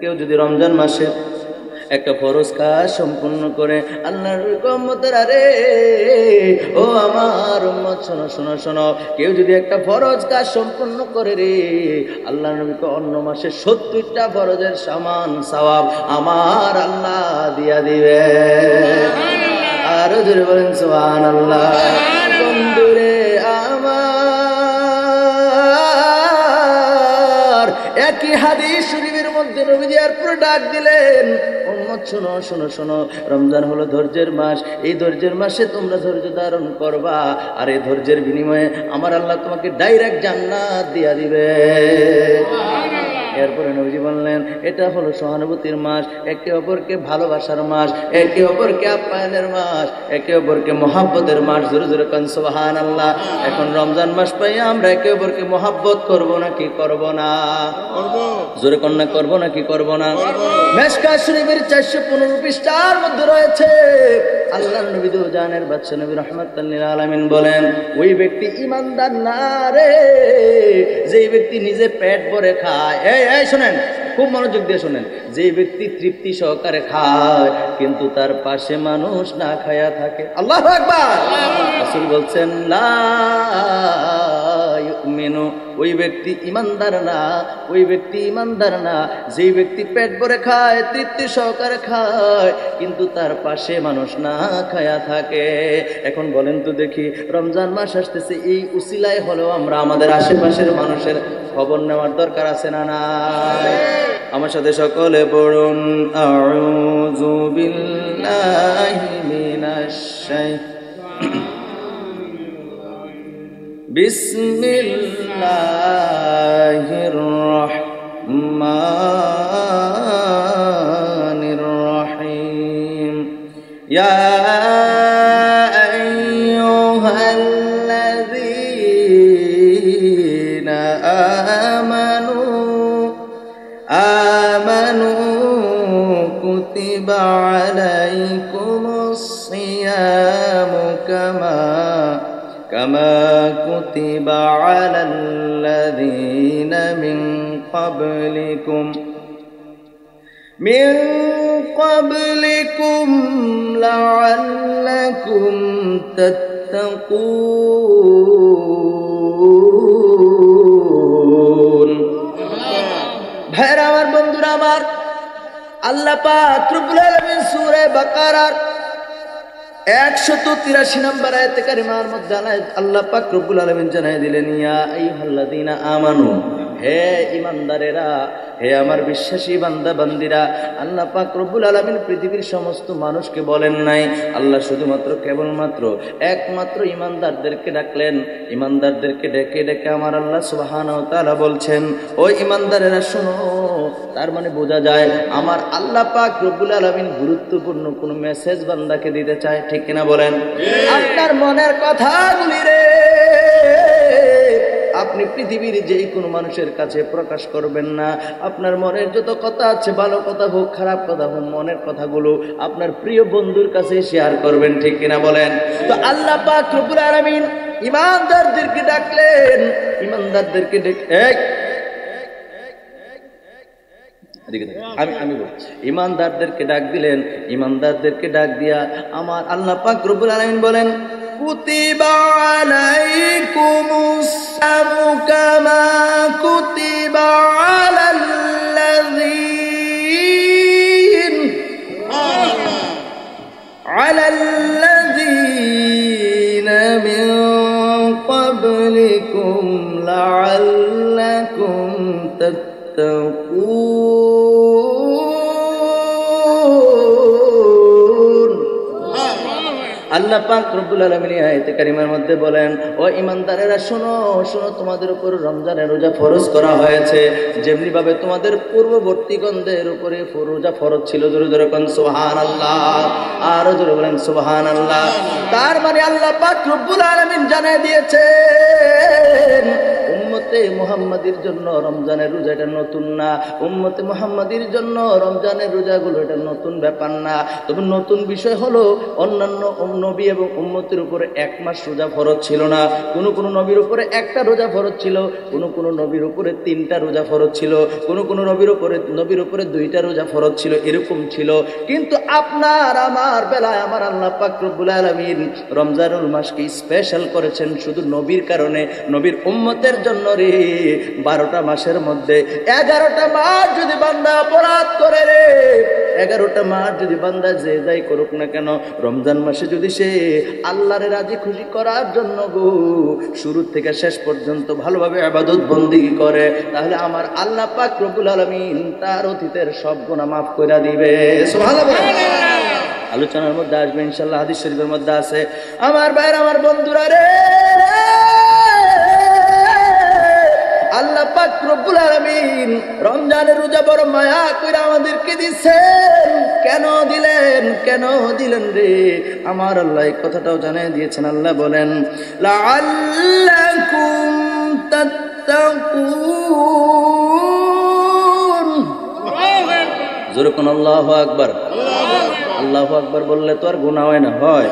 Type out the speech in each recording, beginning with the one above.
কেউ যদি রমজান মাসে একটা ফরজ কাজ সম্পূর্ণ করে, আল্লাহর উম্মতেরা রে, ও আমার উম্মত শোনো শোনো শোনো, কেউ যদি একটা ফরজ কাজ সম্পূর্ণ করে রে, আল্লাহর নবীকে অন্য মাসে 70টা ফরজের সমান সওয়াব আমার আল্লাহ দিয়া দিবে। আর জোরে বলেন সুবহানাল্লাহ। বন্ধুরে আমার, একই হাদিস শরীফের মধ্যে নবীজি আর পুরো ডাক দিলেন, উম্মত শোনো শোনো শোনো, রমজান হলো ধৈর্যের মাস, এই ধৈর্যের মাসে তোমরা ধৈর্য ধারণ করবা, আর এই ধৈর্যের বিনিময়ে আমার আল্লাহ তোমাকে ডাইরেক্ট জান্নাত দিয়া দিবে। এরপরে নবীজি বললেন, এটা হলো সহানুভূতির মাস, একে অপরকে ভালোবাসার মাস, একে অপরকে আপ্যায়নের মাস, একে অপরকে মহাব্বতের মাস। জোরে জোরে কান সুবহানাল্লাহ। এখন রমজান মাস পাইয়া আমরা একে অপরকে মহাব্বত করব নাকি করব না? জোরে কন্যা করব নাকি করব না? মেশকাত শরীফের 415 পৃষ্ঠার মধ্যে রয়েছে, আল্লাহর নবী দু জানের বাদশা নবী রাহমাতুল লিল আলামিন বলেন, ওই ব্যক্তি ঈমানদার না রে, যেই ব্যক্তি নিজে পেট ভরে খায়। এই শুনেন, খুব মনোযোগ দিয়ে শুনেন, যে ব্যক্তি তৃপ্তি সহকারে খায় কিন্তু তার পাশে মানুষ না খায়া থাকে। আল্লাহু আকবার। রাসূল বলছেন, লা ইউমিনু, ওই ব্যক্তি ঈমানদার না, ওই ব্যক্তি ঈমানদার না, যেই ব্যক্তি পেট ভরে খায়, তৃপ্তি সহকারে খায় কিন্তু তার পাশে মানুষ না খায়া থাকে। এখন বলেন তো দেখি, রমজান মাস আসতেছে, এই উসিলায় হলেও আমরা আমাদের আশেপাশের মানুষের খবর নেওয়ার দরকার আছে না নাই? আমার সাথে সকলে পড়ুন, আউযু বিল্লাহি মিনাশ বিসমিল্লাহির রহমানির রহিম। ইয়া আইয়ুহাল্লাযীনা আমানু কুতিবা আলাইকুমুস সিয়ামু কামা কুতিবা আলাল্লাযীনা মিন ক্বাবলিকুম লাআল্লাকুম তাত্তাকুন। ভাইরা আমার, বন্ধুরা আমার, আল্লাহ পাক রব্বুল আলামিন সূরা বাকারার 183 নম্বর আয়াতে কারিমার মধ্যে আল্লাহ পাক রব্বুল আলামিন জানাই দিলেন, ইয়া আইয়ুহাল্লাযীনা আমানু, হে ঈমানদারেরা, হে আমার বিশ্বাসী বান্দা বান্দিরা। আল্লাহ পাক রব্বুল আলামিন পৃথিবীর সমস্ত মানুষকে বলেন নাই, আল্লাহ শুধুমাত্র কেবলমাত্র একমাত্র ঈমানদারদেরকে ডাকলেন। ঈমানদারদেরকে ডেকে ডেকে আমার আল্লাহ সুবহানাহু ওয়া তাআলা বলছেন, ও ঈমানদারেরা শোনো। তার মানে বোঝা যায় আমার আল্লাহ পাক রব্বুল আলামিন গুরুত্বপূর্ণ কোন মেসেজ বান্দাকে দিতে চায়, ঠিক কিনা বলেন? আপনার মনের কথাগুলি রে আপনি পৃথিবীর যে কোনো মানুষের কাছে প্রকাশ করবেন না। আপনার মনের যত কথা আছে, ভালো কথা হোক খারাপ কথা হোক, মনের কথাগুলো আপনার প্রিয় বন্ধুর কাছে শেয়ার করবেন, ঠিক কিনা বলেন? তো আল্লাহ পাক রব্বুল আলামিন ঈমানদারদেরকে ডাকলেন, ঈমানদারদেরকে আমি বলছি, ঈমানদারদেরকে ডাক দিলেন। ঈমানদারদেরকে ডাক দিয়া আমার আল্লাহ পাক রব্বুল আলামিন বলেন, কুতিবা আলাইকুমুস সিয়ামু কামা কুতিবা আলাল্লাযীনা মিন ক্বাবলিকুম লাআল্লাকুম তাত্তাকুন। আল্লাহ পাক রব্বুল আলামিন আয়াতে কারিমার মধ্যে বলেন, ও ঈমানদারেরা শোনো শোনো, তোমাদের উপর রমজানের রোজা ফরজ করা হয়েছে, যেমনি ভাবে তোমাদের পূর্ববর্তীগণদের উপরে রোজা ফরজ ছিল। জোরে জোরে কোন সুবহানাল্লাহ, আর জোরে বলেন সুবহানাল্লাহ। তার মানে আল্লাহ পাক রব্বুল আলামিন জানিয়ে দিয়েছেন, উম্মত উম্মতে মুহাম্মাদির জন্য রমজানের রোজা এটা নতুন না, উম্মতে মুহাম্মাদির জন্য রমজানের রোজাগুলো এটা নতুন ব্যাপার না। তবে নতুন বিষয় হলো অন্যান্য নবী এবং উম্মতের উপরে এক মাস রোজা ফরজ ছিল না, কোনো কোনো নবীর উপরে একটা রোজা ফরজ ছিল, কোনো কোনো নবীর উপরে তিনটা রোজা ফরজ ছিল, কোনো কোনো নবীর উপরে দুইটা রোজা ফরজ ছিল, এরকম ছিল। কিন্তু আপনার আমার বেলায় আমার আল্লাহ পাক রব্বুল আলামিন রমজানুল মাসকে স্পেশাল করেছেন শুধু নবীর কারণে, নবীর উম্মতের জন্য রে। 12টা মাসের মধ্যে 11টা মাস যদি বান্দা অপরাধ করে রে, 11টা মাস যদি বান্দা যে যাই করুক না কেন, রমজান মাসে যদি সে আল্লাহরে রাজি খুশি করার জন্য গো শুরু থেকে শেষ পর্যন্ত ভালোভাবে ইবাদত বন্দেগী করে, তাহলে আমার আল্লাহ পাক রব্বুল আলামিন তার অতীতের সব গুনাহ মাফ করে দিবে। সুবহানাল্লাহ। আলোচনার মধ্যে আসবে ইনশাআল্লাহ, হাদিস শরীফের মধ্যে আছে। আমার ভাইরা, আমার বন্ধুরা রে, আল্লাহ পাক রব্বুল আলামিন রমজানের রোজা বড় মায়া কইরা আমাদেরকে দিয়েছেন। কেন দিলেন, কেন দিলেন রে? আমার আল্লাহ এই কথাটাও জানিয়ে দিয়েছেন। আল্লাহ বলেন, লাআল্লাকুম তাত্তাকুন। জোরে কোন আল্লাহু আকবার। আল্লাহু আকবার বললে তো আর গুনাহ হয় না, হয়?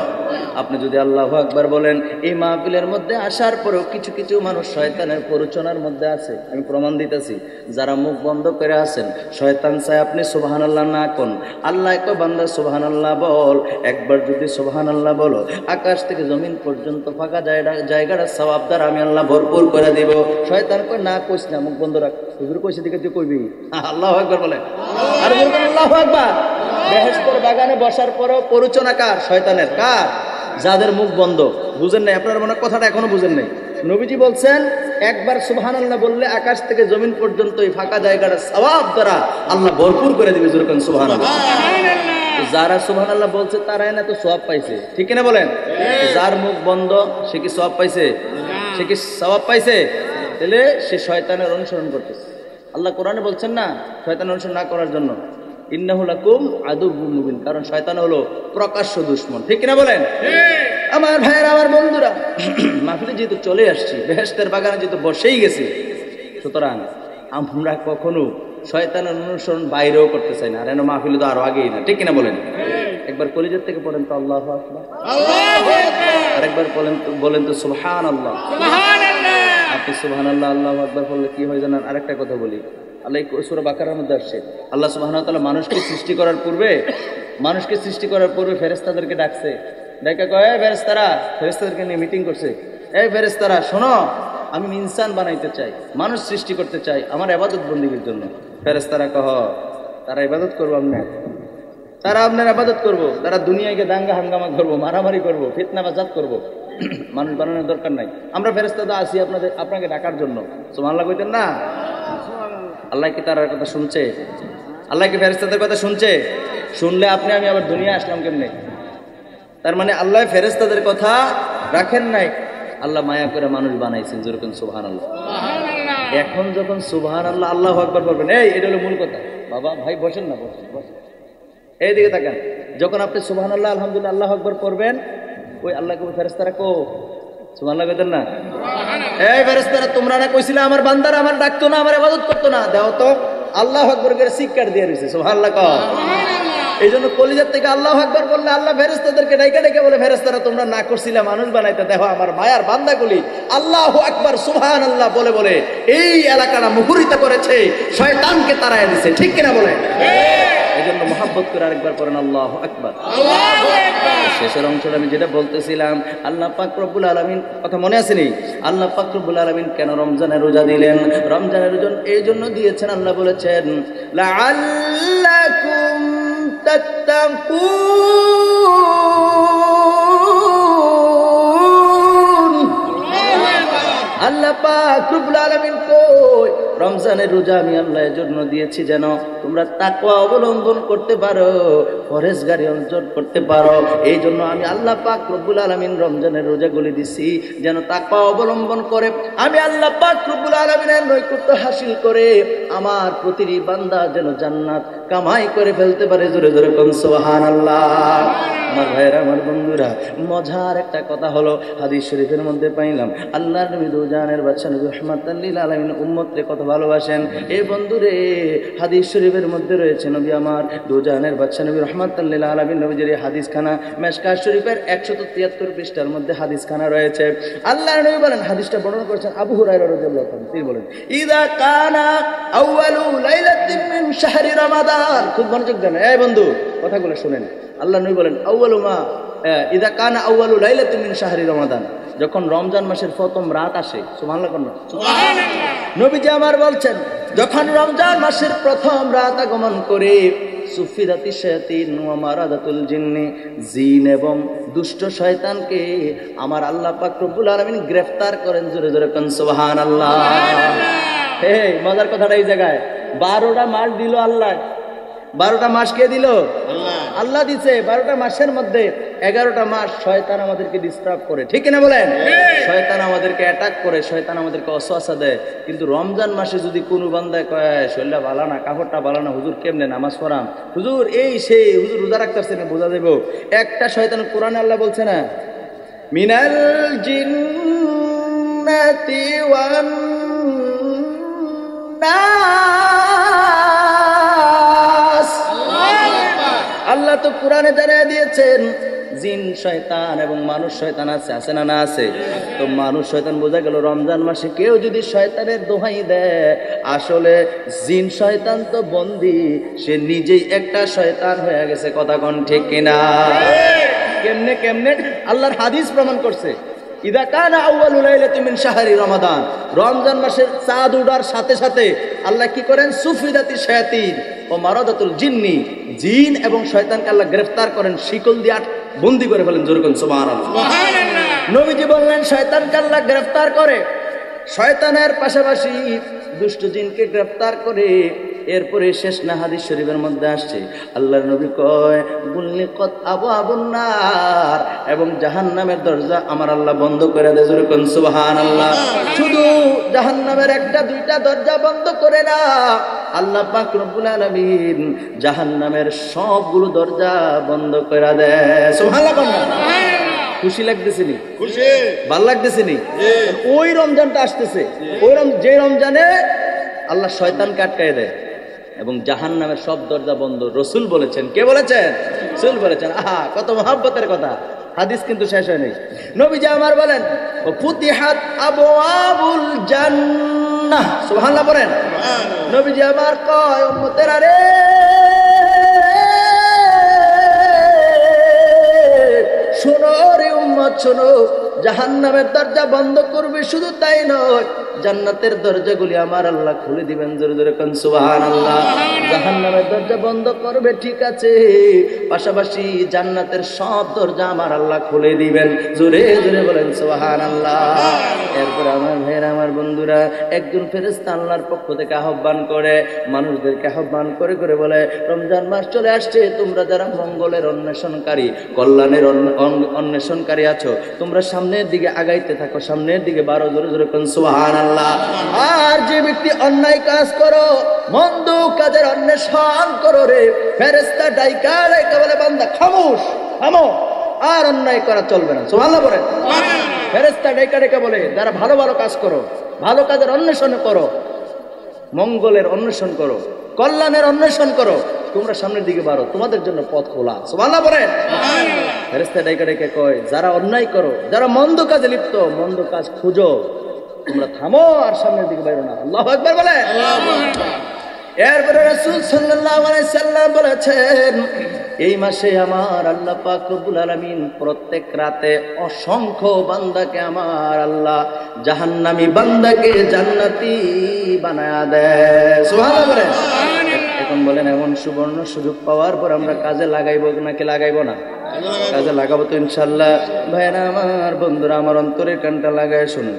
আপনি যদি আল্লাহু আকবার বলেন, এই মাহফিলের মধ্যে আসার পরেও কিছু কিছু মানুষ শয়তানের প্ররোচনার মধ্যে আছে, আমি প্রমাণ দিতেছি। যারা মুখ বন্ধ করে আছেন, শয়তান চায় আপনি সুবহানাল্লাহ না কোন। আল্লাহ কয় বান্দা সুবহানাল্লাহ বল। একবার যদি সুবহানাল্লাহ বলো, আকাশ থেকে জমিন পর্যন্ত ফাঁকা জায়গাটা সওয়াব দ্বারা আমি আল্লাহ ভরপুর করে দিব। শয়তান কয় না, কইস না, মুখ বন্ধ রাখ। হুজুর কইছে দিকে তুই কইবি। আল্লাহু আকবার বলে, আর বলবেন আল্লাহু আকবার। বেহেশতের বাগানে বসার পরেও প্ররোচনা কার? শয়তানের। কার? যাদের মুখ বন্ধ। বুঝেন নাই আপনারা, মনে কথাটা এখনো বুঝেন নাই। নবীজি বলছেন, একবার সুবহানাল্লাহ বললে আকাশ থেকে জমিন পর্যন্ত এই ফাঁকা জায়গাটা সওয়াব দ্বারা আল্লাহ ভরপুর করে দিবে। যেরকম সুবহানাল্লাহ। যারা সুবহানাল্লাহ বলছে তারাই না তো সওয়াব পাইছে, ঠিক না বলেন? যার মুখ বন্ধ সে কি সওয়াব পাইছে? সে কি সওয়াব পাইছে? তাহলে সে শয়তানের অনুসরণ করতেছে। আল্লাহ কোরআনে বলছেন না শয়তানের অনুসরণ না করার জন্য, ইন্নাহু লাকুম আদুউম মুবিন, কারণ শয়তান হলো প্রকাশ্য দুশমন, ঠিক না বলেন? আমার ভাইয়েরা, আমার বন্ধুরা, মাহফিলে যেহেতু চলে আসছি, বেহেশতের বাগানে যেহেতু বসেই গেছি, সুতরাং আমরা কখনো শয়তানের অনুসরণ বাইরেও করতে চাই না। আর এন মাহফিলে তো আরো আগেই না, ঠিক কিনা বলেন? একবার কলিজার থেকে পড়েন তো আল্লাহু আকবার, আরেকবার বলেন তো সুবহানাল্লাহ। আপনি সুবহানাল্লাহ আল্লাহু আকবার বললে কি হয় জানেন? আরেকটা কথা বলি, আল্লাহ সূরা বাকারার মধ্যে আসছে, আল্লাহ সুবহানাহু ওয়া তাআলা মানুষকে সৃষ্টি করার পূর্বে ফেরেশতাদেরকে ডাকছে। ডাকা কয়, এই ফেরেশতারা, ফেরেশতাদেরকে নিয়ে মিটিং করছে। এই ফেরেশতারা শোনো, আমি ইনসান বানাইতে চাই, মানুষ সৃষ্টি করতে চাই আমার ইবাদত বন্দেগীর জন্য। ফেরেশতারা কহ, তারা ইবাদত করবো আপনি, তারা আপনার ইবাদত করবো, তারা দুনিয়াকে দাঙ্গা হাঙ্গামা করবো, মারামারি করবো, ফিতনা বাজাত করবো, মানুষ বানানোর দরকার নাই। আমরা ফেরেশতারা আছি আপনাকে ডাকার জন্য। সুবহানাল্লাহ কইতেন না? আল্লাহ কি তার কথা শুনছে? আল্লাহ কি ফেরেশতাদের কথা শুনছে? শুনলে আপনি আমি আবার দুনিয়া আসলাম কেমনে? তার মানে আল্লাহ ফেরেশতাদের কথা রাখেন নাই, আল্লাহ মায়া করে মানুষ বানাইছেন। যেরকম সুবহানাল্লাহ। এখন যখন সুবহানাল্লাহ আল্লাহু আকবার বলবেন, এটা হলো মূল কথা। বাবা ভাই বসেন না, বসেন, এইদিকে তাকান। যখন আপনি সুবহানাল্লাহ আলহামদুলিল্লাহ আল্লাহু আকবার পড়বেন, ওই আল্লাহ কবি ফেরেশতারা কো সুবহানাল্লাহ কইতেন না? এই ফেরেশতারা, তোমরা না কইছিলে আমার বান্দারা আমার ডাকতো না, আমার ইবাদত করতো না, দাও তো আল্লাহু আকবার করে সিক্কার দিয়ে রইছে। সুবহানাল্লাহ কও। এই জন্য কলিজার থেকে আল্লাহু আকবার বললে আল্লাহ ফেরেশতাদেরকে ডাইকা ডাইকা বলে, ফেরেশতারা তোমরা না করছিলে মানুষ বানাইতে, দেখো আমার মায়ার বান্দাগুলি আল্লাহু আকবার সুবহানাল্লাহ বলে বলে এই এলাকাটা মুখরিত করেছে, শয়তানকে তাড়ায় দিয়েছে, ঠিক কিনা বলে? এই জন্য মহব্বত করে আরেকবার পড়েন আল্লাহু আকবার। শেষের অংশটা আমি যেটা বলতেছিলাম, আল্লাহ পাক রব্বুল আলামিন কথা মনে আসেনি? আল্লাহ পাক রব্বুল আলামিন কেন রমজানের রোজা দিলেন? রমজানের রোজা এই জন্য দিয়েছেন, আল্লাহ বলেছেন লাআল্লাকুম তাত্তাকুন। আল্লাহ পাক রব্বুল আলামিন কই, রমজানের রোজা আমি আল্লাহ এর জন্য দিয়েছি যেন তোমরা তাকওয়া অবলম্বন করতে পারো, পরহেজগারি অর্জন করতে পারো। এই জন্য আমি আল্লাহ পাক রব্বুল আলামিন রমজানের রোজাগুলি দিছি যেন তাকওয়া অবলম্বন করে আমি আল্লাহ পাক রব্বুল আলামিনের নৈকট্য হাসিল করে আমার প্রতিটি বান্দা যেন জান্নাত কামাই করে ফেলতে পারে। জোরে জোরে কোন সুবহানাল্লাহ। আমার ভাইরা, আমার বন্ধুরা, মজার একটা কথা হলো হাদিস শরীফের মধ্যে পাইলাম আল্লাহর নবী দুজানের বাদশা নবী রাহমাতাল লিল আলামিন উম্মতকে কত ভালোবাসেন। এই বন্ধুরে, হাদিস শরীফের মধ্যে রয়েছে নবী আমার দুজানের বাদশা নবী রাহমাতাল লিল আলামিন নবীজির হাদিসখানা মিশকাত শরীফের 173 পৃষ্ঠার মধ্যে হাদিসখানা রয়েছে। আল্লাহর নবী বলেন, হাদিসটা বর্ণনা করেছেন আবু হুরায়রা রাদিয়াল্লাহু তাআলা, তিনি বলেন ইযা কানা আউয়ালু লাইলাতিন মিন শাহরি রমাদান। খুব মনোযোগ দেন এই বন্ধু, কথাগুলো শুনেন। আল্লাহ নবী বলেন আউয়ালু মা ইযা কানা আউয়ালু লাইলাতিন মিন শাহরি রমাদান, যখন রমজান মাসের প্রথম রাত আসে, সুবহানাল্লাহ কোন সুবহানাল্লাহ, নবীজি আমার বলছেন যখন রমজান মাসের প্রথম রাত আগমন করে সুফিদাতি শায়াতিন ওয়া মারাদাতুল জিন্নি, জিন এবং দুষ্ট শয়তানকে আমার আল্লাহ পাক রব্বুল আলামিন গ্রেফতার করেন। জোরে জোরে কোন সুবহানাল্লাহ। হে মজার কথাটা এই জায়গায়, 12টা মাস দিল আল্লাহ। 12টা মাস কে দিল? আল্লাহ দিছে। 12টা মাসের মধ্যে 11টা মাস শয়তান আমাদেরকে ডিস্টার্ব করে, ঠিক কিনা বলেন? শয়তান আমাদেরকে অ্যাটাক করে, শয়তান আমাদেরকে অসওয়াসা দেয়। কিন্তু রমজান মাসে যদি কোনো বান্দায় কয় শরীরটা ভালো না, কাপড়টা ভালো না, হুজুর কেমনে নামাজ পড়াম, হুজুর এই সেই, হুজুর রোজা রাখতেছে না, বোঝা দেব একটা শয়তান। কোরআনে আল্লাহ বলছে না মিনাল জিন্নাতি ওয়ান নাস। আল্লাহ তো কোরআনে জানিয়ে দিয়েছেন জিন শয়তান এবং মানুষ শয়তান আছে, আছে না না আছে? তো মানুষ শয়তান বোঝা গেল রমজান মাসে কেউ যদি শয়তানের দোহাই দেয়, আসলে জিন শয়তান তো বন্দী, সে নিজেই একটা শয়তান হয়ে গেছে। কথা কোন ঠিক কিনা? কেমনে কেমনে? আল্লাহর হাদিস প্রমাণ করছে ইদা কানা আউয়ালু লাইলাতিন মিন শাহরি রমাদান, রমজান মাসের চাঁদ ওঠার সাথে সাথে আল্লাহ কি করেন সুফিদাতি শায়াতিন ও মারাদাতুল জিন্নি, জিন এবং শয়তানকে আল্লাহ গ্রেফতার করেন, শিকল দিয়ে বন্দী করে ফেলেন। জোরে কোন সুবহানাল্লাহ। নবীজি বললেন শয়তানকে আল্লাহ গ্রেফতার করে, শয়তানের পাশাপাশি দুষ্ট জিনকে গ্রেফতার করে। এরপরে শেষ না হাদিস শরীফের মধ্যে আসছে আল্লাহর নবী কয় বুল্লি কত আবু আবুন্নার, এবং জাহান্নামের দরজা আমার আল্লাহ বন্ধ করে দেয়। জোরে কোন সুবহানাল্লাহ। শুধু জাহান্নামের একটা দুইটা দরজা বন্ধ করে না, আল্লাহ পাক রব্বুল আলামিন জাহান্নামের সবগুলো দরজা বন্ধ করে দেয়। সুবহানাল্লাহ। খুশি লাগতেছে নি? খুশি। ভালো লাগতেছে নি? ওই রমজানটা আসতেছে, ওই যে রমজানে আল্লাহ শয়তানকে আটকায় দেয় এবং জাহান্নামের সব দরজা বন্ধ। রসুল বলেছেন। কে বলেছেন? রসুল বলেছেন। আহা, কত মহব্বতের কথা। হাদিস কিন্তু শেষ হয় নাই। নবীজি আমার বলেন ফুতিহাত আবওয়াবুল জান্নাহ। সুবহানাল্লাহ বলেন। নবীজি আমার কয় উম্মতেরা রে, শোনো রে উম্মত শোনো, জাহান্নামের দরজা বন্ধ করবে, শুধু তাই নয় জান্নাতের দরজাগুলি আমার আল্লাহ খুলে দিবেন। জোরে জোরে কোন সুবহানাল্লাহ। জাহান্নামের দরজা বন্ধ করবে ঠিক আছে, পাশাপাশি জান্নাতের সব দরজা আমার আল্লাহ খুলে দিবেন। জোরে জোরে বলেন সুবহানাল্লাহ। এরপর আমার ভাইয়েরা, আমার বন্ধুরা, একজন ফেরেশতা আল্লাহর পক্ষ থেকে আহ্বান করে, মানুষদেরকে আহ্বান করে করে বলে রমজান মাস চলে আসছে, তোমরা যারা মঙ্গলের অন্বেষণকারী, কল্যাণের অন্বেষণকারী আছো, তোমরা সামনের দিকে আগাইতে থাকো, সামনের দিকে বারো। জোরে জোরে কোন সুবহানাল্লাহ। আর যে ব্যক্তি অন্যায় কাজ করো, মন্দ কাজের অন্বেষণ করো রে, ফেরেশতা ডাইকা ডাইকা বলে বান্দা খামোশ, থামো, আর অন্যায় করা চলবে না। সুবহানাল্লাহ বলেন। ফেরেশতা ডাইকা ডাইকা বলে যারা ভালো ভালো কাজ করো, ভালো কাজের অন্বেষণ করো, মঙ্গলের অন্বেষণ করো, কল্যাণের অন্বেষণ করো, তোমরা সামনের দিকে বাড়ো, তোমাদের জন্য পথ খোলা। সুবহানাল্লাহ বলেন। ফেরেশতা ডাইকা ডাইকা কয় যারা অন্যায় করো, যারা মন্দ কাজে লিপ্ত, মন্দ কাজ খুঁজো, তোমরা থামো আর সামনের দিকে বাইরো না। আল্লাহু আকবার বলে। এরপরে রাসূল সাল্লাল্লাহু আলাইহি সাল্লাম বলেছেন এই মাসে আমার আল্লাহ পাক রব্বুল আলামিন প্রত্যেক রাতে অসংখ্য বান্দাকে আমার আল্লাহ জাহান্নামী বান্দাকে জান্নাতি বানায়া দেয়। সুবহানাল্লাহ বলেন। এখন বলেন এমন সুবর্ণ সুযোগ পাওয়ার পর আমরা কাজে লাগাইবো নাকি লাগাইবো না? কাজে লাগাবো তো ইনশাআল্লাহ। ভাইরা আমার, বন্ধুরা আমার, অন্তরের কানটা লাগায় শুনুন।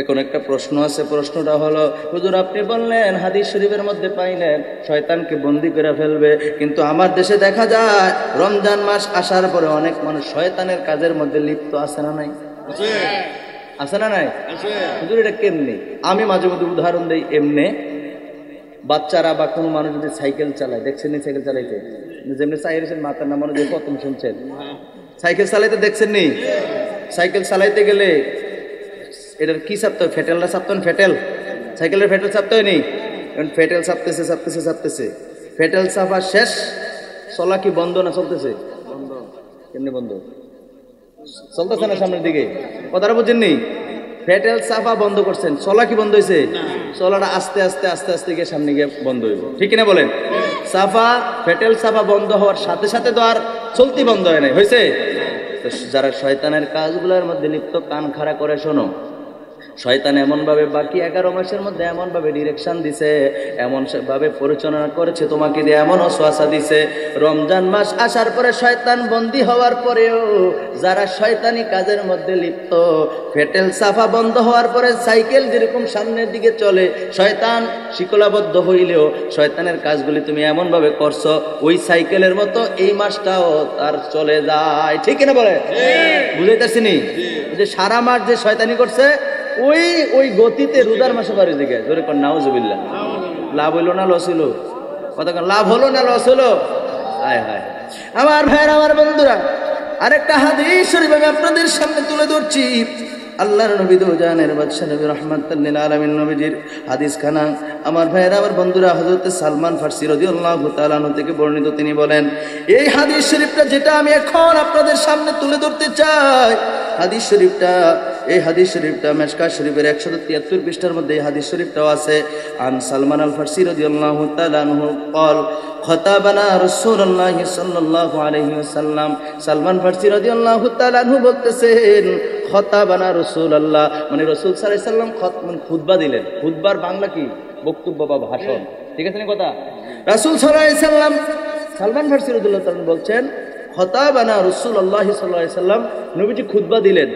এখন একটা প্রশ্ন আছে, প্রশ্নটা হলো, হুজুর আপনি বললেন হাদিস শরীফের মধ্যে পাইলেন শয়তানকে বন্দি করে ফেলবে, কিন্তু আমার দেশে দেখা যায় রমজান মাস আসার পরে অনেক মানুষ শয়তানের কাজের মধ্যে লিপ্ত আছে না নাই? আছে না নাই? হুজুর এটা কেমনে? আমি মাঝে মধ্যে উদাহরণ দিই, এমনে বাচ্চারা বা কোনো মানুষ যদি সাইকেল চালায়, দেখছেন নি সাইকেল চালাইতে, যেমনি চাইছেন মাথার নাম মানুষ প্রথম শুনছেন সাইকেল চালাইতে, দেখছেন নি? সাইকেল চালাইতে গেলে এটার কি চাপতে হয়? ফেটেলটা চাপতে হয়, ফেটেল, সাইকেলের ফেটেল চাপতে হয় নি? ফেটেল চাপতেছে চাপতেছে চাপতেছে, ফেটেল চাপা শেষ, চলা কি বন্ধ না চলতেছে? কেমনি বন্ধ? চলতেছে না সামনের দিকে, কথাটা বুঝেননি? ফেটেল চাপা বন্ধ করছেন, চলা কি বন্ধ হয়েছে? চলাটা আস্তে আস্তে আস্তে আস্তে গিয়ে সামনে গিয়ে বন্ধ হইব, ঠিক কিনা বলেন? চাপা, ফেটেল চাপা বন্ধ হওয়ার সাথে সাথে তো আর চলতি বন্ধ হয় নাই, হয়েছে? যারা শয়তানের কাজগুলোর মধ্যে লিপ্ত, কান খাড়া করে শোনো। শয়তান এমন ভাবে বাকি 11 মাসের মধ্যে এমন ভাবে ডিরেকশন দিছে, এমন ভাবে পরিচালনা করেছে, তোমাকে দিয়ে এমন অসওয়াসা দিছে, রমজান মাস আসার পরে শয়তান বন্দী হওয়ার পরেও যারা শয়তানি কাজের মধ্যে লিপ্ত, ফেটেল সাফা বন্ধ হওয়ার পরে সাইকেল যেরকম সামনের দিকে চলে, শয়তান শিকলাবদ্ধ হইলেও শয়তানের কাজগুলি তুমি এমন ভাবে করছো, ওই সাইকেলের মতো এই মাসটাও তার চলে যায়, ঠিক কিনা বলে? বুঝাইতেছি নি? যে সারা মাস যে শয়তানি করছে ওই ওই গতিতে রোজার মাসে বাড়ি দিকে জোরে কর নাউজুবিল্লাহ। লাভ হইলো না লস হইলো? কথা কন, লাভ হলো না লস হলো? হায় হায় আমার ভাইয়ের, আমার বন্ধুরা, আরেকটা হাদিস শরীফ আমি আপনাদের সামনে তুলে ধরছি। আল্লাহর নবী দো জানের বাদশা নবী রাহমাতুল লিল আলামিন নবীজির হাদিস খানা আমার ভাইয়েরা, আমার বন্ধুরা, হযরত সালমান ফারসি রাদিয়াল্লাহু তাআলা আনহু থেকে বর্ণিত। তিনি বলেন, এই হাদিস শরীফটা যেটা আমি এখন আপনাদের সামনে তুলে ধরতে চাই, হাদিস শরীফটা, এই হাদিস শরীফটা মিশকাত শরীফের 173 পৃষ্ঠার মধ্যে এই হাদিস শরীফটাও আছে। আন সালমান আল ফারসি রাদিয়াল্লাহু তাআলা আনহু قال খতাবানা রাসূলুল্লাহ সাল্লাল্লাহু আলাইহি ওয়াসাল্লাম, সালমান ফারসি রাদিয়াল্লাহু তাআলা আনহু বলতেছেন, খতাবানা রাসূলুল্লাহ মানে রাসূল সাল্লাল্লাহু আলাইহি ওয়াসাল্লাম খুতবা দিলেন। খুতবার বাংলা কি? বক্তব্য বা ভাষণ, ঠিক আছে না কথা? রাসূল সাল্লাল্লাহু আলাইহি ওয়াসাল্লাম, সালমান ফারসি রাদিয়াল্লাহু তাআলা বলছেন, খতাবানা রাসূলুল্লাহ সাল্লাল্লাহু আলাইহি ওয়াসাল্লাম, নবীজি খুতবা দিলেন,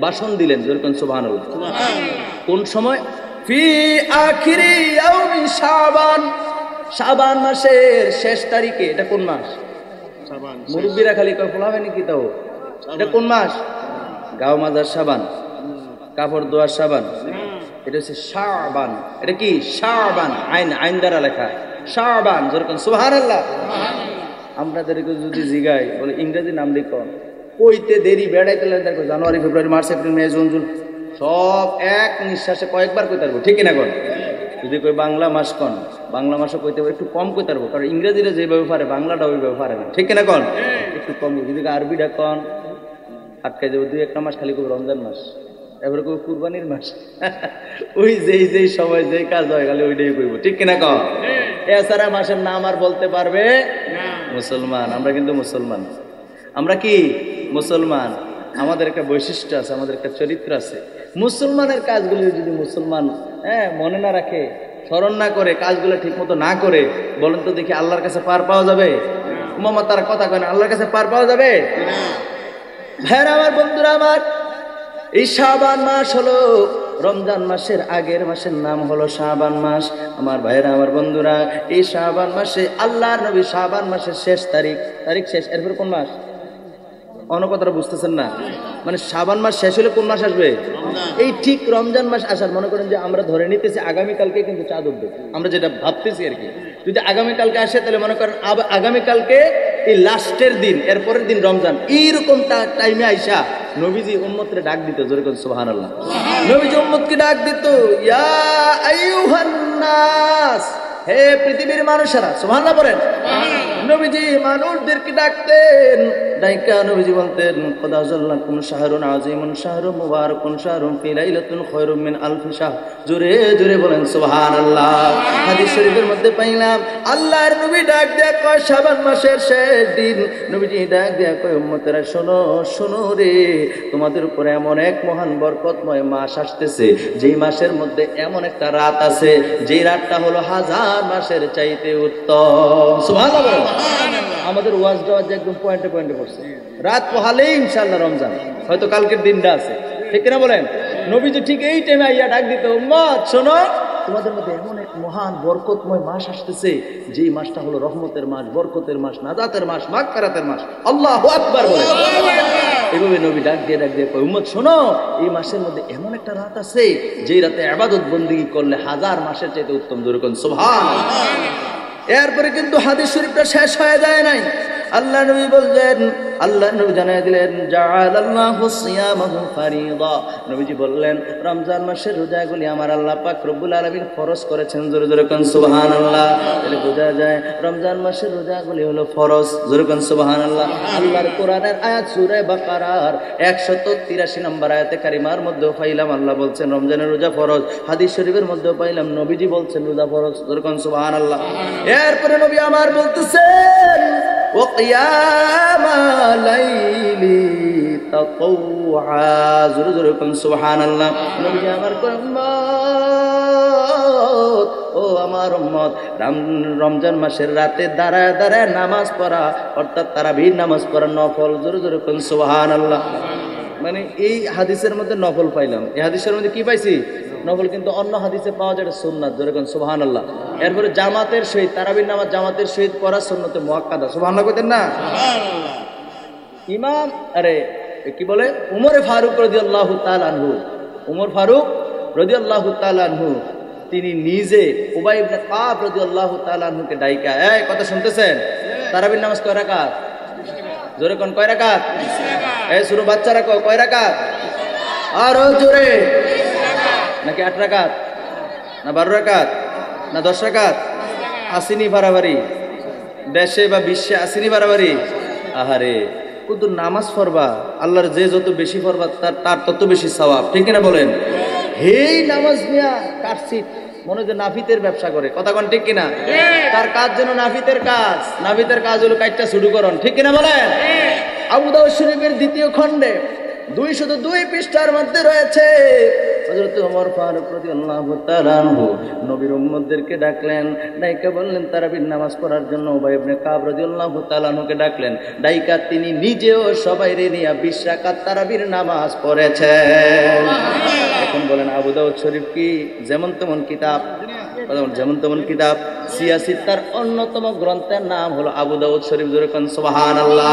ভাষণ দিলেন, যেরকম সুবহানাল্লাহ। কোন সময়? ফি আখিরি ইয়াউমি শাবান, শাবান মাসের শেষ তারিখে। এটা কোন মাস? মুরব্বীরা খালি কয় ফলাবে নাকি তাও? এটা কোন মাস? গাও মাজার শাবান, কাপড় দোয়ার শাবান, এটা হচ্ছে শাবান। এটা কি? শাবান, আইন, আইন দ্বারা লেখা শাবান, যেরকম সুবহানাল্লাহ। আপনাদেরকে যদি জিগাই বলে ইংরেজি নাম লিখ, কইতে দেরি, বেড়াইতে দেখো January February March April May June June সব এক নিঃশ্বাসে কয়েকবার কইতে পারবো, ঠিক কিনা কন? যদি কই বাংলা মাস কন, বাংলা মাসও কইতে পারবো, একটু কম কইতে পারবো, কারণ ইংরেজিটা যেভাবে পারে বাংলাটা ওইভাবে পারে না, ঠিক কিনা কন? একটু কম। যদি আরবিটা কন আটকাই যাবো, 2-1 মাস খালি কবি রমজান মাস, এবারে কবি কুরবানির মাস, ওই যেই যেই সময় যেই কাজ হয় খালি ওইটাই কইব, ঠিক কিনা কন? এছাড়া মাসের নাম আর বলতে পারবে মুসলমান। আমরা কিন্তু মুসলমান, আমরা কি মুসলমান। আমাদের একটা বৈশিষ্ট্য আছে, আমাদের একটা চরিত্র আছে। মুসলমানের কাজগুলো যদি মুসলমান মনে না রাখে, স্মরণ না করে, কাজগুলো ঠিক মতো না করে, বলেন তো দেখি আল্লাহর কাছে পার পাওয়া যাবে? মোহাম্মদ তার কথা কয় না, আল্লাহর কাছে পার পাওয়া যাবে? ভাইরা আমার, বন্ধুরা আমার, এই শাবান মাস হলো রমজান মাসের আগের মাসের নাম হলো শাবান মাস। আমার ভাইরা, আমার বন্ধুরা, এই শাবান মাসে আল্লাহর নবী শাবান মাসের শেষ তারিখ শেষ, এরপর কোন মাস? অন্য কথাটা বুঝতেছেন না? মানে শাবান মাস শেষ হলে কোন মাস আসবে? এই ঠিক রমজান মাস আসার, মনে করেন যে আমরা ধরে নিতেছি আগামীকালকে কিন্তু চাঁদ উঠবে, আমরা যেটা ভাবতেছি আর কি। যদি আগামীকালকে আসে তাহলে মনে করেন আগামীকালকে এই লাস্টের দিন, এরপরের দিন রমজান, এইরকম টাইমে আইসা নবীজি উম্মতরে ডাক দিত, জোরে কোন সুবহানাল্লাহ। নবীজি উম্মতকে ডাক দিত, ইয়া আইয়ুহান নাস, হে পৃথিবীর মানুষেরা, সুবহানাল্লাহ বলেন। নবীজি মানুষদেরকে ডাকতেন, ডাইকা নবীজি বলতেন, কদ আযাল্লাকুম শাহরুন আযীমুন শাহরুম মুবারাকুন শাহরুম ফি লাইলাতুন খায়রুম মিন আলফি শাহর। জোরে জোরে বলেন সুবহানাল্লাহ। হাদিস শরীফের মধ্যে পাইলাম আল্লাহর নবী ডাক দেয়া কয় শাবান মাসের শেষ দিন, নবীজি ডাক দেয়া কয়, উম্মতেরা শোনো শোনো রে, তোমাদের উপরে এমন এক মহান বরকতময় মাস আসতেছে, যেই মাসের মধ্যে এমন একটা রাত আছে, যেই রাতটা হলো 1000 মাসের চাইতে উত্তম। সুবহানাল্লাহ। আমাদের ওয়াজটা একদম পয়েন্টে পয়েন্টে পড়ছে। রাত পোহালেই ইনশাআল্লাহ রমজান, হয়তো কালকের দিনটা আছে, ঠিক কিনা বলেন? নবীজি ঠিক এই টাইমে আইয়া ডাক দিত, উম্মত শোনো, তোমাদের মধ্যে এমন এক মহান বরকতময় মাস আসতেছে, যেই মাসটা হলো রহমতের মাস, বরকতের মাস, নাজাতের মাস, মাগফিরাতের মাস। আল্লাহু আকবার বলে। এভাবে নবী ডাক দিয়ে কয়, উম্মত শোনো, এই মাসের মধ্যে এমন একটা রাত আছে, যেই রাতে ইবাদত বন্দেগী করলে 1000 মাসের চাইতে উত্তম। জোরে কোন সুবহানাল্লাহ। এরপরে কিন্তু হাদিস শরীফটা শেষ হয়ে যায় নাই। আল্লাহ নবী বললেন, আল্লাহ নবী জানিয়ে দিলেন, জাআলাল্লাহু সিয়ামাহু ফারিদা। নবীজি বললেন, রমজান মাসের রোজাগুলি আমার আল্লাহ পাক রব্বুল আলামিন ফরজ করেছেন। জোরে জোরে কোন সুবহানাল্লাহ। তাহলে বোঝা যায় রমজান মাসের রোজাগুলি হলো ফরজ। জোরে কোন সুবহানাল্লাহ। আল্লাহর কোরআনের আয়াত সূরা বাকারার 183 নম্বর আয়াতে কারিমার মধ্যে পাইলাম আল্লাহ বলছেন রমজানের রোজা ফরজ। হাদিস শরীফের মধ্যে পাইলাম নবীজি বলছেন রোজা ফরজ। জোরে কোন সুবহানাল্লাহ। এরপরে নবী আমার বলতেছেন, وقيام الليل تطوعا। জোরে জোরে কোন সুবহানাল্লাহ। নবী আমার উম্মত, ও আমার উম্মত, রমজান মাসের রাতে দাঁড়ায় দাঁড়ায় নামাজ পড়া, অর্থাৎ তারাবির নামাজ পড়া নফল। জোরে জোরে কোন সুবহানাল্লাহ। মানে এই হাদিসের মধ্যে নফল পাইলাম, এই হাদিসের মধ্যে কি পাইছি? নফল। কিন্তু অন্য হাদিসে পাওয়া যায় সুন্নাত। জোরে কোন সুবহানাল্লাহ। এরপরে জামাতের সহিত তারাবির নামাজ জামাতের সহিত পড়া সুন্নতে মুআক্কাদা। সুবহানাল্লাহ কইতেন না? ইমাম কি বলে, উমর ফারুক রাদিয়াল্লাহু তাআলা আনহু, উমর ফারুক রাদিয়াল্লাহু তাআলা আনহু তিনি নিজে উবাই ইবনে কাব রাদিয়াল্লাহু তাআলা আনহুকে ডাইকা, এই কথা শুনতেছেন? তারাবির নামাজ কয় রাকাত? জোরে কোন কয় রাকাত? এই শুরু বাচ্চারা কয় রাকাত? আরো জোরে। নাকি 8 রাকাত, না 12 রাকাত, না 10 রাকাত? আসেনি বাড়াবাড়ি, দেশে বা বিশ্বে আসেনি বাড়াবাড়ি। আহারে, কিন্তু নামাজ পড়বা, আল্লাহর যে যত বেশি পড়বা তার তত বেশি সওয়াব। ঠিক কিনা বলেন? এই নামাজ নিয়া কাটছিট মনে হয় নাফিতের ব্যবসা করে। কথা কোন ঠিক কিনা? তার কাজ যেন নাফিতের কাজ। নাফিতের কাজ হলো কাজটা শুরু করুন। ঠিক কিনা বলেন? আবু দাউদ শরীফের 2য় খণ্ডে 202 পৃষ্ঠার মধ্যে রয়েছে, হযরত ওমর ফারুক রাদিয়াল্লাহু তাআলা আনহু নবীর উম্মতদেরকে ডাকলেন, ডাইকা বললেন তারাবির নামাজ পড়ার জন্য। উবাই ইবনে কাব রাদিয়াল্লাহু তাআলা আনহুকে ডাকলেন, ডাইকা তিনি নিজেও সবাইরে নিয়ে 20 রাকাত তারাবির নামাজ পড়েছেন। এখন বলেন, আবু দাউদ শরীফ কি যেমন তেমন কিতাব? যেমন তেমন কিতাব। সিয়াসিত্তার অন্যতম গ্রন্থের নাম হলো আবু দাউদ শরীফ। জোরে কোন সুবহানাল্লাহ।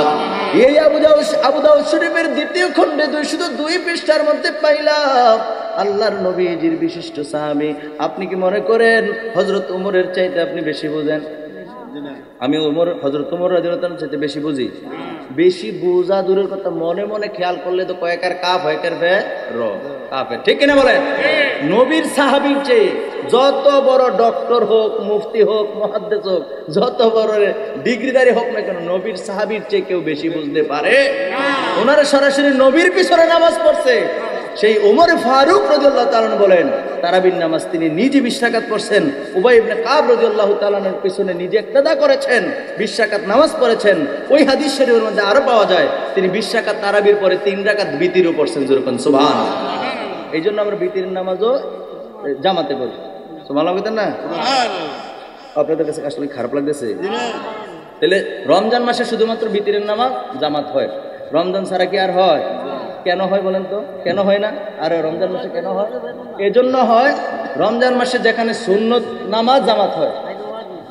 এই আবু দাউদ শরীফের 2য় খণ্ডে 202 পৃষ্ঠার মধ্যে পাইলাম আল্লাহর নবীজির বিশিষ্ট সাহাবী। আপনি কি মনে করেন হযরত ওমরের চাইতে আপনি বেশি বুঝেন? আমি হযরত ওমর রাদিয়াল্লাহু তাআলার চাইতে বেশি বুঝি? বেশি বুঝা দূরের কথা, মনে মনে খেয়াল করলে তো কয়েকার কাফ হয়কার বে র কাফে। ঠিক কিনা বলেন? নবীর সাহাবীর চেয়ে যত বড় ডক্টর হোক, মুফতি হোক, মুহাদ্দিস হোক, যত বড় ডিগ্রিধারী হোক না কেন, নবীর সাহাবীর চেয়ে কেউ বেশি বুঝতে পারে? ওনারা সরাসরি নবীর পিছনে নামাজ পড়ছে। সেই ওমর ফারুক রাদিয়াল্লাহু তাআলা বলেন তারাবির নামাজ তিনি নিজে 20 রাকাত পড়ছেন। উবাই ইবনে কাব রাদিয়াল্লাহু তাআলার পিছনে নিজে ইক্তেদা করেছেন, 20 রাকাত নামাজ পড়েছেন। ওই হাদিস শরীফের মধ্যে আরো পাওয়া যায় তিনি 20 রাকাত তারাবির পরে 3 রাকাত বিতিরও পড়ছেন। জোরে কোন সুবহানাল্লাহ। এই জন্য আমরা বিতিরের নামাজও জামাতে পড়ি। সুবহানাল্লাহ বলতেন না? আপনাদের কাছে আসলে খারাপ লাগতেছে? তাহলে রমজান মাসে শুধুমাত্র বিতিরের নামাজ জামাত হয়, রমজান ছাড়া কি আর হয়? কেন হয় বলেন তো? কেন হয় না? আর রমজান মাসে কেন হয়? এজন্য হয়, রমজান মাসে যেখানে সুন্নত নামাজ জামাত হয়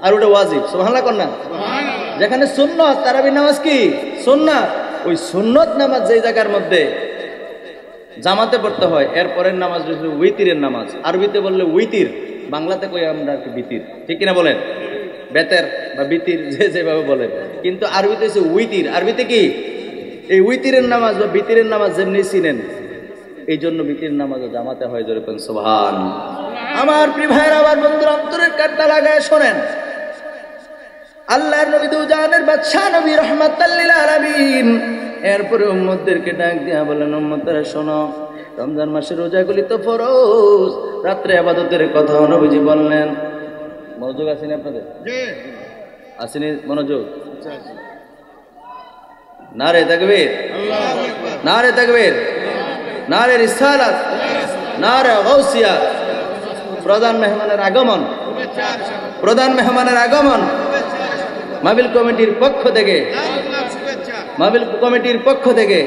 আর ওটা ওয়াজিব। সুবহানাল্লাহ কোন না? যেখানে সুন্নত তারাবির নামাজ কি সুন্নাত, ওই সুন্নত নামাজ যে জায়গার মধ্যে জামাতে পড়তে হয়, এরপরের নামাজ উইতিরের নামাজ। আরবিতে বললে উইতির, বাংলাতে কই আমরা বিতির। ঠিক কিনা বলেন? বেতের বা বিতির যে যেভাবে বলেন, কিন্তু আরবিতে হচ্ছে উইতির। আরবিতে কি? এই উইতিরের নামাজ বা বিতিরের নামাজ যেমনি চিনেন, এই জন্য বিতির নামাজও জামাতে হয়। জোরে কোন সুবহানাল্লাহ। আমার প্রিয় ভাইরা, আমার বন্ধুরা, অন্তরের কাঁটা লাগায় শোনেন, আল্লাহর নবী দুজাহানের বাদশা নবী রাহমাতাল লিল আলামিন এরপরে উম্মতদেরকে ডাক দিয়া বলেন, উম্মতরা শোনো, রমজান মাসের রোজাগুলি তো ফরজ, রাত্রে ইবাদতের কথা নবীজি বললেন। মনোযোগ আসেনি আপনাদের? আসেনি মনোযোগ? নারে তাকবীর, নারে তাকবীর, নারে রিসালাত, নারে গাউসিয়া। প্রধান মেহমানের আগমন, প্রধান মেহমানের আগমন মাহফিল কমিটির পক্ষ থেকে, মাহফিল কমিটির পক্ষ থেকে,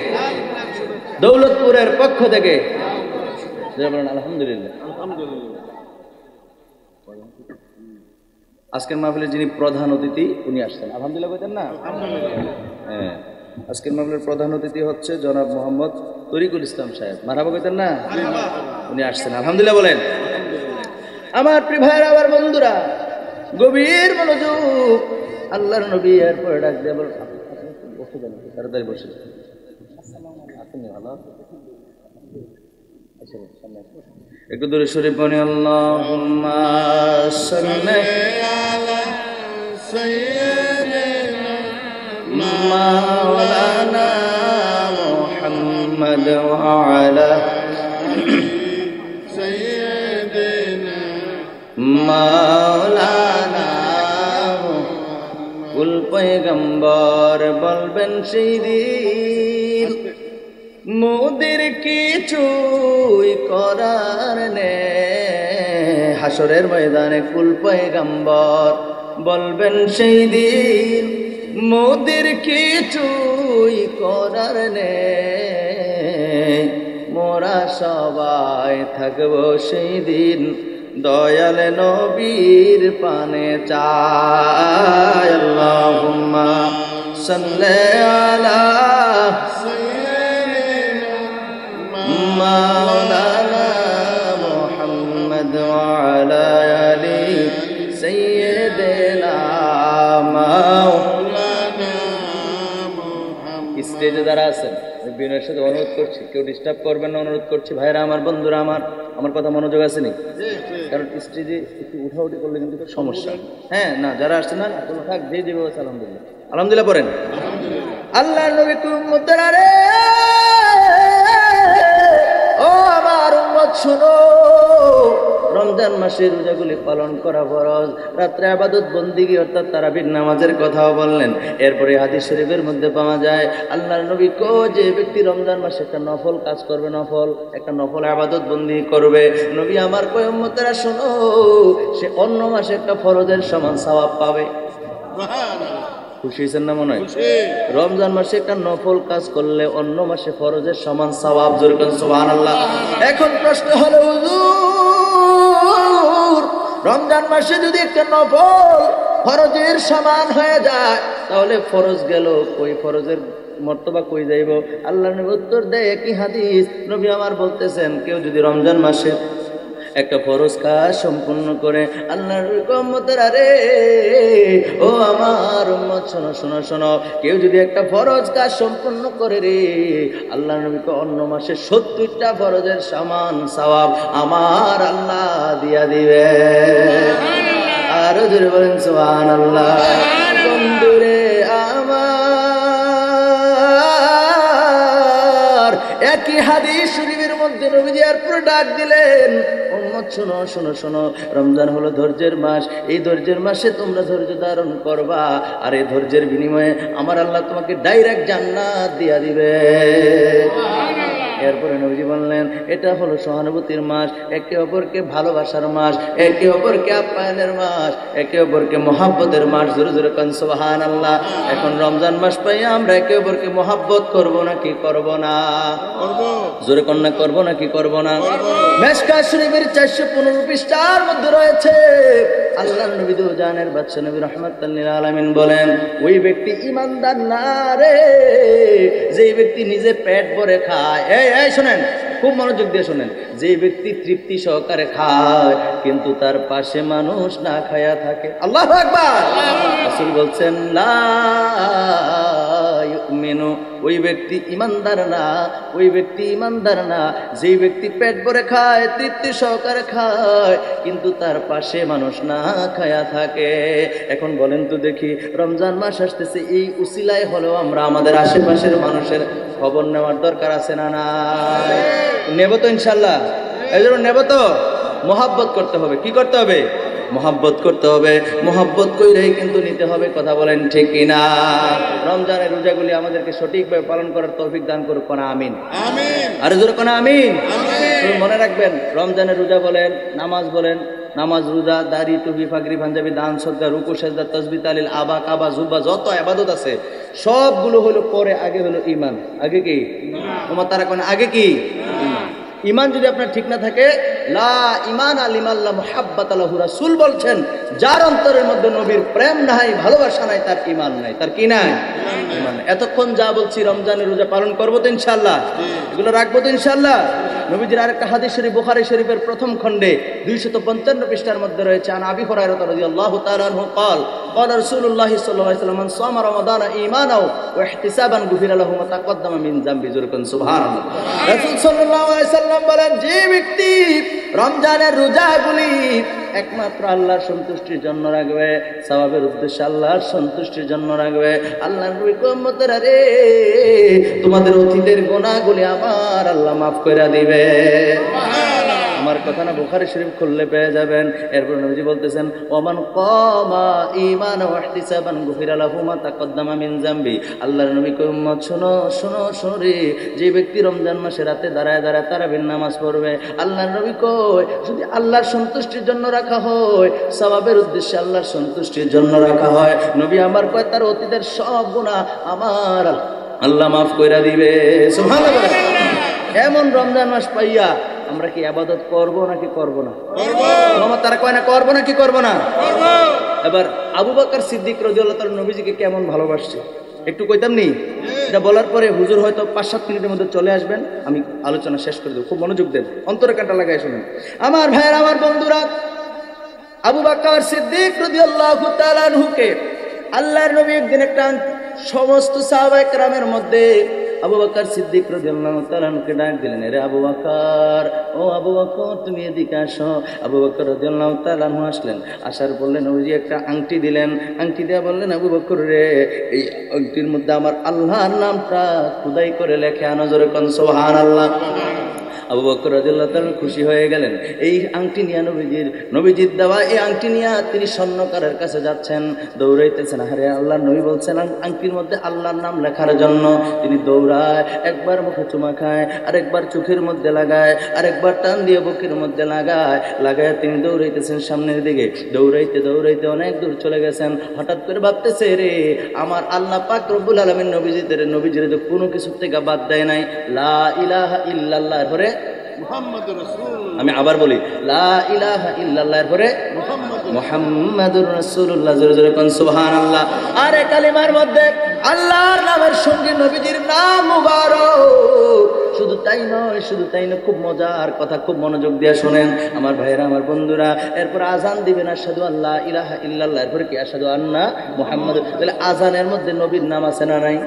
দৌলতপুরের পক্ষ থেকে বলেন আলহামদুলিল্লাহ। আজকের মাহফিলের যিনি প্রধান অতিথি উনি আসছেন, আলহামদুলিল্লাহ বলতেন না? হ্যাঁ, আজকের মাহফিলের প্রধান অতিথি হচ্ছে জনাব মোহাম্মদ তরিকুল ইসলাম সাহেব, মারহাবা কইতেন না? উনি আসছেন, আলহামদুলিল্লাহ বলেন। আমার প্রিয় ভাইরা, আবার বন্ধুরা, গভীর মনোযোগ। আল্লাহর নবী এরপরে ডাক দিয়ে বলেন, বসে যান, তাড়াতাড়ি বসে। একটু দূরে শরীফ বনি, আল্লাহুম্মা সাল্লি আলা সাইয়্যিদিনা মাওলানা মুহাম্মদ ওয়া আলা সাইয়্যিদিনা মাওলানা। কুল পয়গম্বর বলবেন সেই দিন, মোদের কিছুই করার নেই। হাসরের ময়দানে কুল পয়গম্বর বলবেন সেই দিন, মোদের কিছুই করার নেই। মোরা সবাই থাকবো সেই দিন দয়াল নবীর পানে চাই। আল্লাহুম্মা সাল্লি আলা মাওলানা মুহাম্মদ ওয়া আলা আলি সাইয়্যিদিনা মাওলানা মুহাম্মদ। স্টেজে যারা আছেন বিনয়ের সাথে অনুরোধ করছি, কেউ ডিস্টার্ব করবেন না, অনুরোধ করছি। ভাইরা আমার, বন্ধুরা আমার কথা মনোযোগ আছে নি? কারণ স্টেজে একটু উঠাউঠি করলে কিন্তু সমস্যা। হ্যাঁ, না যারা আসছে না কোনো থাক, যে যেভাবে আছে আলহামদুলিল্লাহ, আলহামদুলিল্লাহ পড়েন। আল্লাহ নবী উম্মতরা রে, ও আমার উম্মত শোনো, রমজান মাসে রোজাগুলি পালন করা ফরজ। রাত্রে ইবাদত বন্দিগি অর্থাৎ তারাবির নামাজের কথাও বললেন। এরপরে হাদিস শরীফের মধ্যে পাওয়া যায় আল্লাহর নবী কো, যে ব্যক্তি রমজান মাসে একটা নফল কাজ করবে, একটা নফল ইবাদত বন্দিগি করবে, নবী আমার কয় উম্মতেরা শোনো, সে অন্য মাসে একটা ফরজের সমান সওয়াব পাবে। খুশি হয়েছেন না মনে হয়? রমজান মাসে একটা নফল কাজ করলে অন্য মাসে ফরজের সমান সওয়াব। জোরে বলেন সুবহানাল্লাহ। এখন প্রশ্ন হলো, হুজুর রমজান মাসে যদি একটা নফল ফরজের সমান হয়ে যায়, তাহলে ফরজ গেল কই, ফরজের মর্তবা কই যাইব? আল্লাহ নবী উত্তর দেয় একই হাদিস। নবী আমার বলতেছেন, কেউ যদি রমজান মাসে একটা ফরজ কাজ সম্পূর্ণ করে, আল্লাহর উম্মতেরা রে, ও আমার উম্মত শোনো শোনো শোনো, কেউ যদি একটা ফরজ কাজ সম্পূর্ণ করে রে, আল্লাহর নবীকে অন্য মাসে 70টা ফরজের সমান সওয়াব আমার আল্লাহ দিয়া দিবে। আরো জোরে বলেন সুবহানাল্লাহ। বন্ধুরে আমার, একই হাদিস শরীফের মধ্যে নবীজি আর পুরো ডাক দিলেন, উম্মত শোনো শোনো শোনো, রমজান হলো ধৈর্যের মাস। এই ধৈর্যের মাসে তোমরা ধৈর্য ধারণ করবা, আর এই ধৈর্যের বিনিময়ে আমার আল্লাহ তোমাকে ডাইরেক্ট জান্নাত দিয়া দিবে। এরপরে নবীজি বললেন, এটা হলো সহানুভূতির মাস, একে অপরকে ভালোবাসার মাস, একে অপরকে আপ্যায়নের মাস, একে অপরকে মহাব্বতের মাস। জোরে জোরে কান সুবহানাল্লাহ। এখন রমজান মাস পাইয়া আমরা একে অপরকে মহাব্বত করব নাকি করব না? জোরে কন্যা করব নাকি করব না? মেশকাত শরীফের 415 পৃষ্ঠার মধ্যে রয়েছে, আল্লাহর নবী দু জানের বাদশা নবী রাহমাতুল লিল আলামিন বলেন, ওই ব্যক্তি ঈমানদার না রে, যে ব্যক্তি নিজে পেট ভরে খায়। এই শোনেন, খুব মনোযোগ দিয়ে শোনেন, যে ব্যক্তি তৃপ্তি সহকারে খায় কিন্তু তার পাশে মানুষ না খায়া থাকে। আল্লাহু আকবার। রাসূল বলছেন, লা ইউমিনু, ওই ব্যক্তি ঈমানদার না, ওই ব্যক্তি ঈমানদার না, যেই ব্যক্তি পেট ভরে খায়, তৃপ্তি সহকারে খায় কিন্তু তার পাশে মানুষ না খায়া থাকে। এখন বলেন তো দেখি, রমজান মাস আসতেছে, এই উসিলায় হলেও আমরা আমাদের আশেপাশের মানুষের খবর নেওয়ার দরকার আছে না নাই? নেব তো ইনশাল্লাহ। এই জন্য নেব তো, মহাব্বত করতে হবে। কি করতে হবে? মহাব্বত করতে হবে। মহাব্বত কইরেই কিন্তু নিতে হবে। কথা বলেন ঠিক কিনা? রমজানের রোজাগুলি আমাদেরকে সঠিকভাবে পালন করার তৌফিক দান করুক। কোন আমিন। আরে জোরে কোন আমিন। মনে রাখবেন, রমজানের রোজা বলেন, নামাজ বলেন, নামাজ, রোজা, দাড়ি, টুপি, পাগড়ি, পাঞ্জাবি, দান, সদকা, রুকু, সেজদা, তাসবিহ, তাহলিল, আবা, কাবা, জুব্বা, যত ইবাদত আছে সবগুলো হলো পরে, আগে হলো ঈমান। আগে কি? তোমার তারা কোন আগে কি? ইমান যদি আপনার ঠিক না থাকে, লা ইমান আলিমাল্লাহ মুহাব্বাত লাহু, রাসূল বলছেন যার অন্তরের মধ্যে নবীর প্রেম নাই, ভালোবাসা নাই, তার ইমান নাই। তার কি নাই? ইমান। এতক্ষণ যা বলছি, রমজানের রোজা পালন করবো তো ইনশাআল্লাহ, এগুলো রাখবো তো ইনশাআল্লাহ। নবীজির আরেকটা হাদিস শরীফ বুখারী শরীফের প্রথম খণ্ডে 255 পৃষ্ঠার মধ্যে রয়েছে, আন আবি হুরায়রা রাদিয়াল্লাহু তাআলা আনহু قال قال رسول الله صلى الله عليه وسلم من صام رمضان ايمانا واحتسابا غفر له ما تقدم من ذنبه। সুবহানাল্লাহ। রাসূল সাল্লাল্লাহু আলাইহি সাল্লাম বলেন, যে ব্যক্তি রমজানের রোজাগুলি একমাত্র আল্লাহর সন্তুষ্টির জন্য রাখবে, সওয়াবের উদ্দেশ্যে আল্লাহর সন্তুষ্টির জন্য রাখবে, আল্লাহর নবী উম্মতেরা রে, তোমাদের অতীতের গুনাহগুলি আমার আল্লাহ মাফ করে দিবে। আমার কথা না বুখারী শরীফ খুললে পেয়ে যাবেন। এরপর নবীজি বলতেছেন, ওমান কামা ঈমানান ওয়া ইহতিসাবান গুফিরা লাহু মা তাকদ্দামা মিন যামবি। আল্লাহর নবী কয়, উম্মত শোনো শোনো শোনো রে, যে ব্যক্তি রমজান মাসে রাতে দাঁড়ায় দাঁড়ায় তারাবির নামাজ পড়বে, আল্লাহর নবী কয় যদি আল্লাহর সন্তুষ্টির জন্য রাখা হয়, সওয়াবের উদ্দেশ্যে আল্লাহর সন্তুষ্টির জন্য রাখা হয়, নবী আমার কয় তার অতীতের সব গুনাহ আমার আল্লাহ মাফ কইরা দিবে। সুবহানাল্লাহ। এমন রমজান মাস পাইয়া আমরা কি ইবাদত করব নাকি করব না? করব। তারা কয় না করব নাকি করব না? করব। এবার আবু বকর সিদ্দিক রাদিয়াল্লাহু তাআলা নবীজিকে কেমন ভালোবাসছে একটু কইতাম নি? এটা বলার পরে হুজুর হয়তো ৫-৭ মিনিটের মধ্যে চলে আসবেন, আমি আলোচনা শেষ করে দেব। খুব মনোযোগ দেন, অন্তরে কাঁটা লাগাই শুনুন। আমার ভাইয়ের, আমার বন্ধুরা, আবু বকর সিদ্দিক রাদিয়াল্লাহু তাআলা আনহুকে আল্লাহর নবী একদিন একটা সমস্ত সাহাবায়ে কেরামের মধ্যে আবু বকর সিদ্দিক রাদিয়াল্লাহু তাআলা আনহুকে ডাক দিলেন, রে আবু বকর, ও আবু বকর তুমি এদিকে আসো। আবু বকর রাদিয়াল্লাহু তাআলা আনহু আসলেন, আসার বললেন, ওই একটা আংটি দিলেন, আংটি দিয়ে বললেন, আবু বকর রে, এই আংটির মধ্যে আমার আল্লাহর নামটা খোদাই করে লেখে আনো, জোরে কোন সুবহানাল্লাহ। আবু বকর রাদিয়াল্লাহু তাআলা খুশি হয়ে গেলেন। এই আংটি নিয়ে নবীজির দেওয়া এই আংটি নিয়ে তিনি স্বর্ণকারের কাছে যাচ্ছেন, দৌড়াইতেছেন। আরে আল্লাহর নবী বলছেন আংটির মধ্যে আল্লাহর নাম লেখার জন্য। তিনি দৌড়ায়, একবার মুখে চুমা খায়, আরেকবার চোখের মধ্যে লাগায়, আরেকবার টান দিয়ে বুকের মধ্যে লাগায় তিনি দৌড়াইতেছেন সামনের দিকে। দৌড়াইতে দৌড়াইতে অনেক দূর চলে গেছেন। হঠাৎ করে ভাবতেছে, রে আমার আল্লাহ পাক রব্বুল আলামিন নবীজির তো কোনো কিছু থেকে বাদ দেয় নাই। লা ইলাহা ইল্লাল্লাহর পরে মুহাম্মাদুর রাসূলুল্লাহ, আমি আবার বলি, লা ইলাহা ইল্লাল্লাহর পরে মুহাম্মাদুর রাসূলুল্লাহ, জোরে জোরে কোন সুবহানাল্লাহ। আর এই কালিমার মধ্যে আল্লাহর নামের সঙ্গে নবীজির নাম মুবারক। শুধু তাই নয়, শুধু তাই নয়, খুব মজার কথা, খুব মনোযোগ দিয়ে শোনেন আমার ভাইয়েরা, আমার বন্ধুরা। এরপর আজান দিবেন, আশহাদু আল্লা ইলাহা ইল্লাল্লাহ, এরপর কি আশহাদু আন্না মুহাম্মাদ। তাহলে আজানের মধ্যে নবীর নাম আছে না নাই?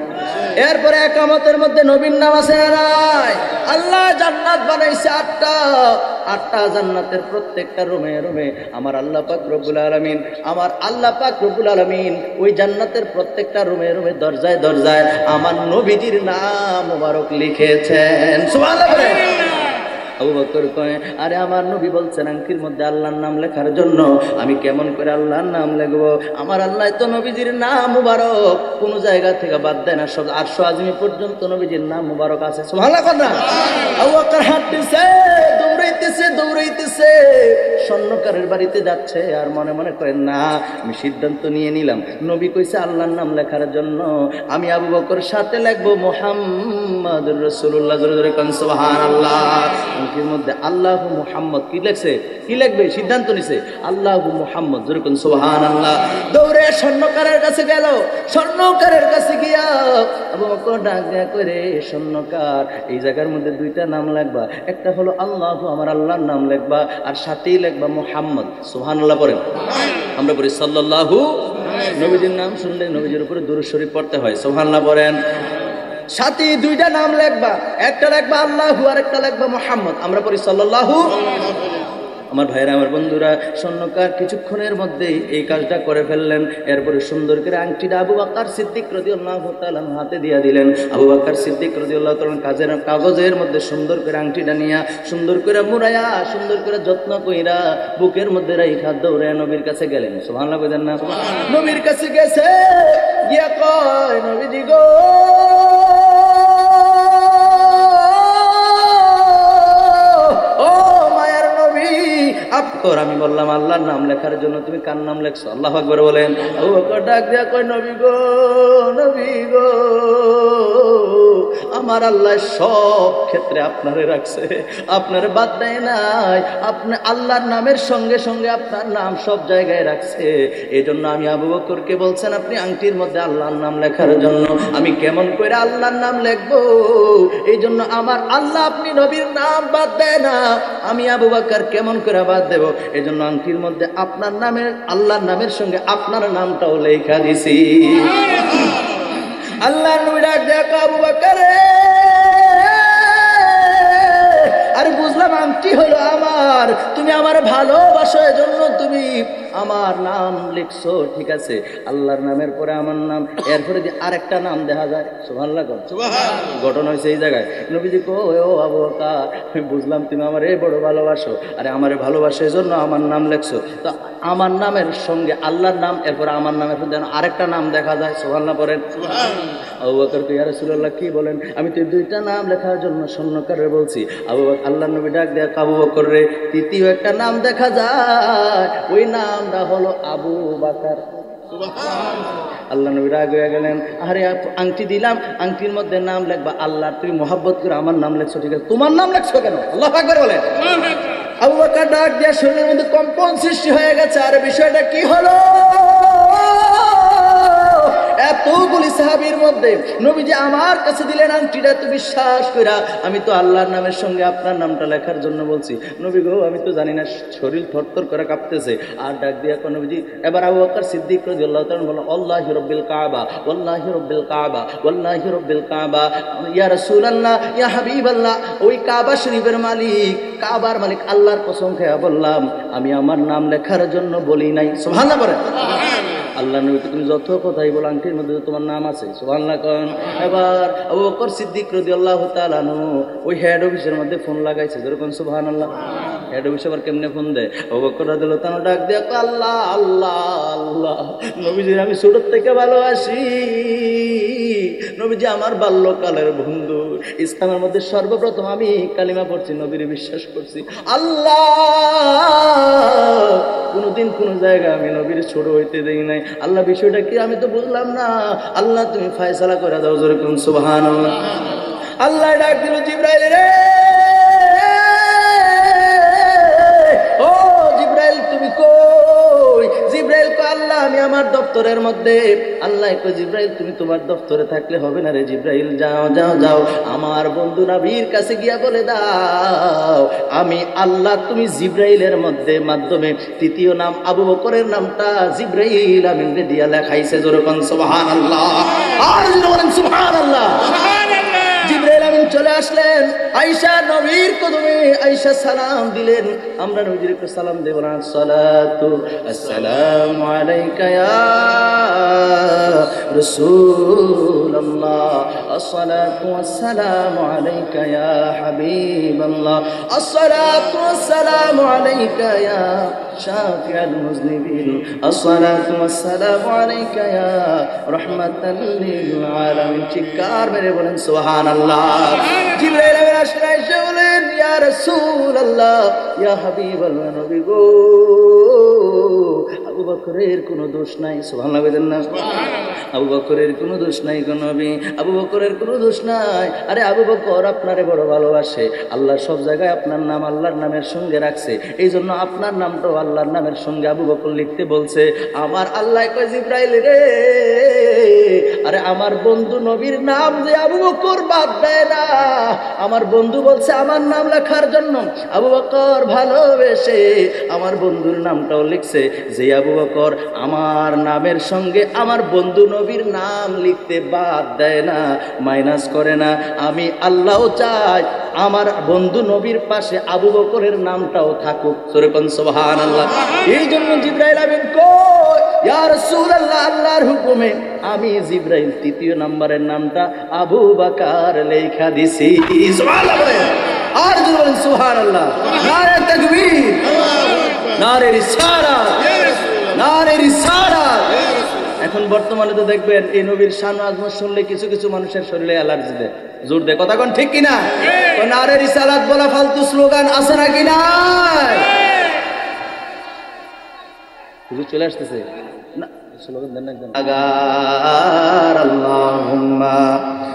এরপরে ইকামতের মধ্যে নবীর নাম আছে না নাই? আল্লাহ জান্নাত বানাইছে 8টা জান্নাতের প্রত্যেকটা রুমে রুমে আমার আল্লাহ পাক রব্বুল আলামিন, আমার আল্লাহ পাক রব্বুল আলামিন ওই জান্নাতের প্রত্যেকটা রুমে রুমে দরজায় দরজায় আমার নবীজির নাম মুবারক লিখেছেন। সুবহানাল্লাহ। আবু বকর কয়, আরে আমার নবী বলছেন আংটির মধ্যে আল্লাহর নাম লেখার জন্য, আমি কেমন করে আল্লাহর নাম লিখবো? আমার আল্লাহ তো নবীজির নাম মুবারক কোন জায়গা থেকে বাদ দেয় না, সব আরশ আযমি পর্যন্ত নবীজির নাম মুবারক আছে। সুবহানাল্লাহ। আবু বকর হাঁটতেছে, দৌড়াইতেছে, স্বর্ণকারের বাড়িতে যাচ্ছে, আর মনে মনে কয়, না আমি সিদ্ধান্ত নিয়ে নিলাম, নবী কইছে আল্লাহর নাম লেখার জন্য, আমি আবু বকর সাথে লিখবো মুহাম্মাদুর রাসূলুল্লাহ, জোরে জোরে কোন সুবহানাল্লাহ। আংটির মধ্যে আল্লাহু মুহাম্মদ কি লেখছে, কি লিখবে? সিদ্ধান্ত নিছে আল্লাহু মুহাম্মদ, জোরে কোন সুবহানাল্লাহ। দৌড়ে স্বর্ণকারের কাছে গেল, স্বর্ণকারের কাছে গিয়া আবু বকর ডাক দেয়া করে, স্বর্ণকার এই জায়গার মধ্যে 2টা নাম লিখবা, একটা হলো আল্লাহু, আমার আল্লাহর নাম লিখবা, আর সাথেই লিখবা মুহাম্মদ। সুবহানাল্লাহ পড়েন। আমরা পড়ি সাল্লাল্লাহু, নবীজির নাম শুনলে নবীজির উপরে দুরূদ শরীফ পড়তে হয়। সুবহানাল্লাহ পড়েন। সাথে 2টা নাম লিখবা, একটা লিখবা আল্লাহু আর একটা লিখবা মুহাম্মদ। আমরা পড়ি সাল্লাল্লাহু। আমার ভাইরা, আমার বন্ধুরা, স্বর্ণকার কিছুক্ষণের মধ্যেই এই কাজটা করে ফেললেন। এরপরে সুন্দর করে আংটিটা আবু বকর সিদ্দিক রাদিয়াল্লাহু তাআলা হাতে দিয়ে দিলেন। আবু বকর সিদ্দিক রাদিয়াল্লাহু তাআলা কাগজের মধ্যে সুন্দর করে আংটিটা নিয়া, সুন্দর করে মুড়াইয়া, সুন্দর করে যত্ন কইরা বুকের মধ্যে রাইখা দৌড়ে নবীর কাছে গেলেন। সুবহানাল্লাহ কইতেন না? নবীর কাছে গেছে, গিয়া কয়, নবীজি গো, আপকর আমি বললাম আল্লাহর নাম লেখার জন্য, তুমি কার নাম লেখছো? আল্লাহু আকবার বলেন। আবু বকর ডাক দিয়া কয়, নবী গো, নবী গো, আমার আল্লাহ সব ক্ষেত্রে আপনারে রাখছে, আপনারে বাদ দেয় নাই। আপনি আল্লাহর নামের সঙ্গে সঙ্গে আপনার নাম সব জায়গায় রাখছে। এই জন্য আমি আবু বকরকে বলছেন আপনি আংটির মধ্যে আল্লাহর নাম লেখার জন্য। আমি কেমন করে আল্লাহর নাম লিখবো? এই জন্য আমার আল্লাহ আপনি নবীর নাম বাদ দেয় না, আমি আবু বকর কেমন করে বাদ দেব? এই জন্য আংটির মধ্যে আপনার নামের আল্লাহর নামের সঙ্গে আপনার নামটাও লেখা দিছি। আল্লাহর নবী ডাক দেখো আবু বকর, আরে বুঝলাম আংটি হলো আমার, তুমি আমার ভালোবাসো, এজন্য তুমি আমার নাম লিখছো, ঠিক আছে। আল্লাহর নামের পরে আমার নাম, এরপরে যে আরেকটা নাম দেখা যায়, সুবহানাল্লাহ। ঘটনা হয়েছে এই জায়গায়, নবীজি কো ও আবু বকর, আমি বুঝলাম তুমি আমার এই বড় ভালোবাসো, আরে আমারে ভালোবাসো এজন্য আমার নাম লিখছো। তো আমার নামের সঙ্গে আল্লাহর নাম, এরপরে আমার নামের যেন আরেকটা নাম দেখা যায়, সুবহানাল্লাহ পড়েন। আবু বকর কো ইয়া রাসূলুল্লাহ কি বলেন? আমি তো দুইটা নাম লেখার জন্য স্বর্ণকারে বলছি। আবু বকর, আল্লাহর নবী ডাক দেয়া আবু বকর রে, তৃতীয় একটা নাম দেখা যায়, ওই নামটা হলো আবু বকর। আল্লাহ নবী রাগ হয়ে গেলেন, আরে আংটি দিলাম, আংটির মধ্যে নাম লিখবা আল্লাহ, তুমি মহব্বত করে আমার নাম লিখছো, ঠিক আছে, তোমার নাম লিখছো কেন? আল্লাহু আকবার বলেন। আবু বকর ডাক দিয়ে শরীরের মধ্যে কম্পন সৃষ্টি হয়ে গেছে। আরে বিষয়টা কি হলো? এতগুলি সাহাবীর মধ্যে নবীজি আমার কাছে দিলেন আংটিটা, তো বিশ্বাস কইরা আমি তো আল্লাহর নামের সঙ্গে আপনার নামটা লেখার জন্য বলছি। নবী গো আমি তো জানি না, শরীর থরথর করে কাঁপতেছে। আর ডাক দিয়া কো নবীজি, এবার আবু বকর সিদ্দিক রাদিয়াল্লাহু তাআলা বললেন, আল্লাহি রাব্বিল কাবা, ওয়াল্লাহি রাব্বিল কাবা, ওয়াল্লাহি রাব্বিল কাবা, ইয়া রাসূলুল্লাহ, ইয়া হাবিবাল্লাহ, ওই কাবা শরীফের মালিক, কাবার মালিক আল্লাহর কসম খেয়ে বললাম, আমি আমার নাম লেখার জন্য বলি নাই। সুবহানাল্লাহ বলেন। আল্লাহ নবী, তুমি যত কথাই বলো আংটির মধ্যে তোমার নাম আছে, সুবহানাল্লাহ কোন। এবার আবু বকর সিদ্দিক রাদিয়াল্লাহু তাআলা ওই হেড অফিসের মধ্যে ফোন লাগাইছে, যেরকম সুবহানাল্লাহ। হেড অফিস আবার কেমনে ফোন দেয়? আবু বকর রাদিয়াল্লাহু তাআলা ডাক দিয়ে আল্লাহ আল্লাহ আল্লাহ, নবীজি আমি ছোট থেকে ভালোবাসি, নবীজি আমার বাল্যকালের বন্ধু, ইসলামের মধ্যে সর্বপ্রথম আমি কালিমা পড়ছি, নবীর বিশ্বাস করছি। আল্লাহ কোনদিন কোন জায়গা আমি নবীর ছোট হইতে দেই নাই। আল্লাহ বিষয়টা কি আমি তো বুঝলাম না, আল্লাহ তুমি ফয়সালা করে দাও, যেরকম সুবহানাল্লাহ। আল্লাহ ডাক দিল জিবরাইল রে, ও জিবরাইল তুমি কই? জিবরাইল কো আল্লাহ আমি আমার দপ্তরের মধ্যে। আল্লাহ কো জিবরাইল তুমি তোমার দপ্তরে থাকলে হবে না রে জিবরাইল, যাও যাও যাও আমার বন্ধু নবীর কাছে গিয়া বলে দাও আমি আল্লাহ, তুমি জিবরাইলের মাধ্যমে তৃতীয় নাম আবু বকরের নামটা জিবরাইল আমিন রে দিয়া লেখাইছে, যেরকম সুবহানাল্লাহ। আর বলেন সুবহানাল্লাহ। জিবরাইল আমিন চলে আসলেন, আয়েশা নবীর কদমে আয়েশা সালাম দিলেন। আমরা নবীর একটু সালাম দেব না? সালাতু আসসালামু আলাইকা ইয়া রাসূলুল্লাহ, আসসালাতু ওয়াসসালামু আলাইকা ইয়া হাবিবাল্লাহ, আসসালাতু ওয়াসসালামু আলাইকা ইয়া শাফিউল মুজনিবিন, আসসালাতু ওয়াসসালামু আলাইকা ইয়া রাহমাতাল লিল আলামিন। চিৎকার মেরে বলেন সুবহানাল্লাহ। জিবরাইল আমিন আসলেন, এসে বলেন ইয়া রাসূলুল্লাহ, ইয়া হাবিবাল্লাহ, নবী গো আবু বকরের কোনো দোষ নাই। সুবহানাল্লাহ বলেন না? আবু বকরের কোনো দোষ নাই গো নবী, আবু বকরের কোনো দোষ নাই। আরে আবু বকর আপনারে বড় ভালোবাসে, আল্লাহ সব জায়গায় আপনার নাম আল্লাহর নামের সঙ্গে রাখছে, এই জন্য আপনার নামটাও আল্লাহর নামের সঙ্গে আবু বকর লিখতে বলছে। আমার আল্লাহ কয় জিবরাইল রে, আরে আমার বন্ধু নবীর নাম যে আবু বকর বাদ দেয় না, আমার বন্ধু বলছে আমার নাম লেখার জন্য, আবু বকর ভালোবেসে আমার বন্ধুর নামটাও লিখছে। যে আবু বকর আমার নামের সঙ্গে আমার বন্ধু নবীর নাম লিখতে বাদ দেয় না, মাইনাস করে না, আমি আল্লাহ চাই আমার বন্ধু নবীর পাশে আবু বকরের নামটাও থাকুক, যেরকম সুবহানাল্লাহ। এই জন্য জিবরাইল আমিন কই ইয়া রাসূলুল্লাহ, আল্লাহর হুকুমে আমি জিবরাইল তৃতীয় নাম্বারের নামটা আবু বকর লেখা দিছি। সুবহানাল্লাহ। আর বলেন সুবহানাল্লাহ। নারে তাকবীর, নারে রিসালাত, নারে রিসালাত। এখন বর্তমানে তো দেখবেন এই নবীর শান আজমত শুনলে কিছু কিছু মানুষের শরীরে অ্যালার্জি দেয়, জোর দেয়, কথা কোন ঠিক কিনা? নারে রিসালাত বলা ফালতু স্লোগান আছে নাকি নাই? চলে আসতেছে না স্লোগান দেন না একদম। আগার আল্লাহুম্মা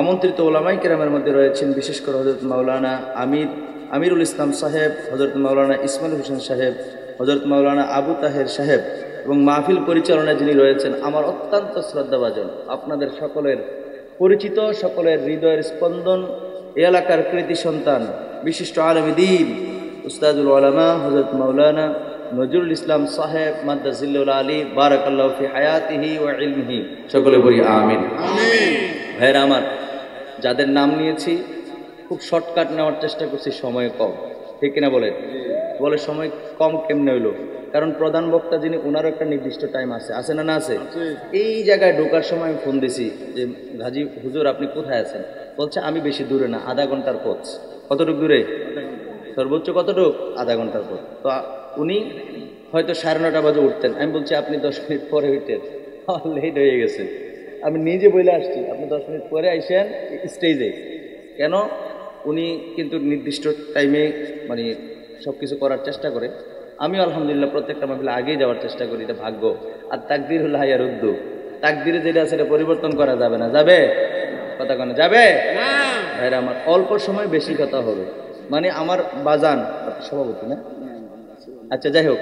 আমন্ত্রিত ওলামায়ে কেরামের মধ্যে রয়েছেন বিশেষ করে হযরত মাওলানা আমিরুল ইসলাম সাহেব, হযরত মাওলানা ইসমাইল হোসেন সাহেব, হযরত মাওলানা আবু তাহের সাহেব এবং মাহফিল পরিচালনায় যিনি রয়েছেন আমার অত্যন্ত শ্রদ্ধাভাজন, আপনাদের সকলের পরিচিত, সকলের হৃদয়ের স্পন্দন, এ এলাকার কৃতি সন্তান, বিশিষ্ট আলেম দ্বীন, উস্তাদুল উলামা হযরত মাওলানা নজরুল ইসলাম সাহেব মাদ্দাজিল্লুল আলী বারাকাল্লাহু ফি হায়াতিহি ওয়া ইলমিহি। সকলে বলি আমিন। ভাইরা আমার, যাদের নাম নিয়েছি খুব শর্টকাট নেওয়ার চেষ্টা করছি, সময় কম, ঠিক কিনা বলে সময় কম কেমনে হইলো? কারণ প্রধান বক্তা যিনি, ওনারও একটা নির্দিষ্ট টাইম আছে না আছে? এই জায়গায় ঢোকার সময় আমি ফোন দিছি যে হাজী হুজুর আপনি কোথায় আছেন? বলছে আমি বেশি দূরে না, আধা ঘন্টার পথ। কতটুক দূরে? সর্বোচ্চ কতটুক? আধা ঘন্টার পথ। তো উনি হয়তো 9:30 বাজে উঠতেন, আমি বলছি আপনি 10 মিনিট পরে উঠেন, লেট হয়ে গেছে। আমি নিজে বলে আসছি আপনি 10 মিনিট পরে আইসেন স্টেজে। কেন? উনি কিন্তু নির্দিষ্ট টাইমে মানে সব কিছু করার চেষ্টা করে। আমিও আলহামদুলিল্লাহ প্রত্যেকটা মাহফিলে আগেই যাওয়ার চেষ্টা করি, এটা ভাগ্য। আর তাকদির হল হাইয়ার উদ্দু, তাকদিরে যেটা আছে এটা পরিবর্তন করা যাবে না। যাবে? কথা কেন যাবে? ভাইরা আমার, অল্প সময় বেশি কথা হবে। মানে আমার বাজান সভাপতি না, আচ্ছা যাই হোক,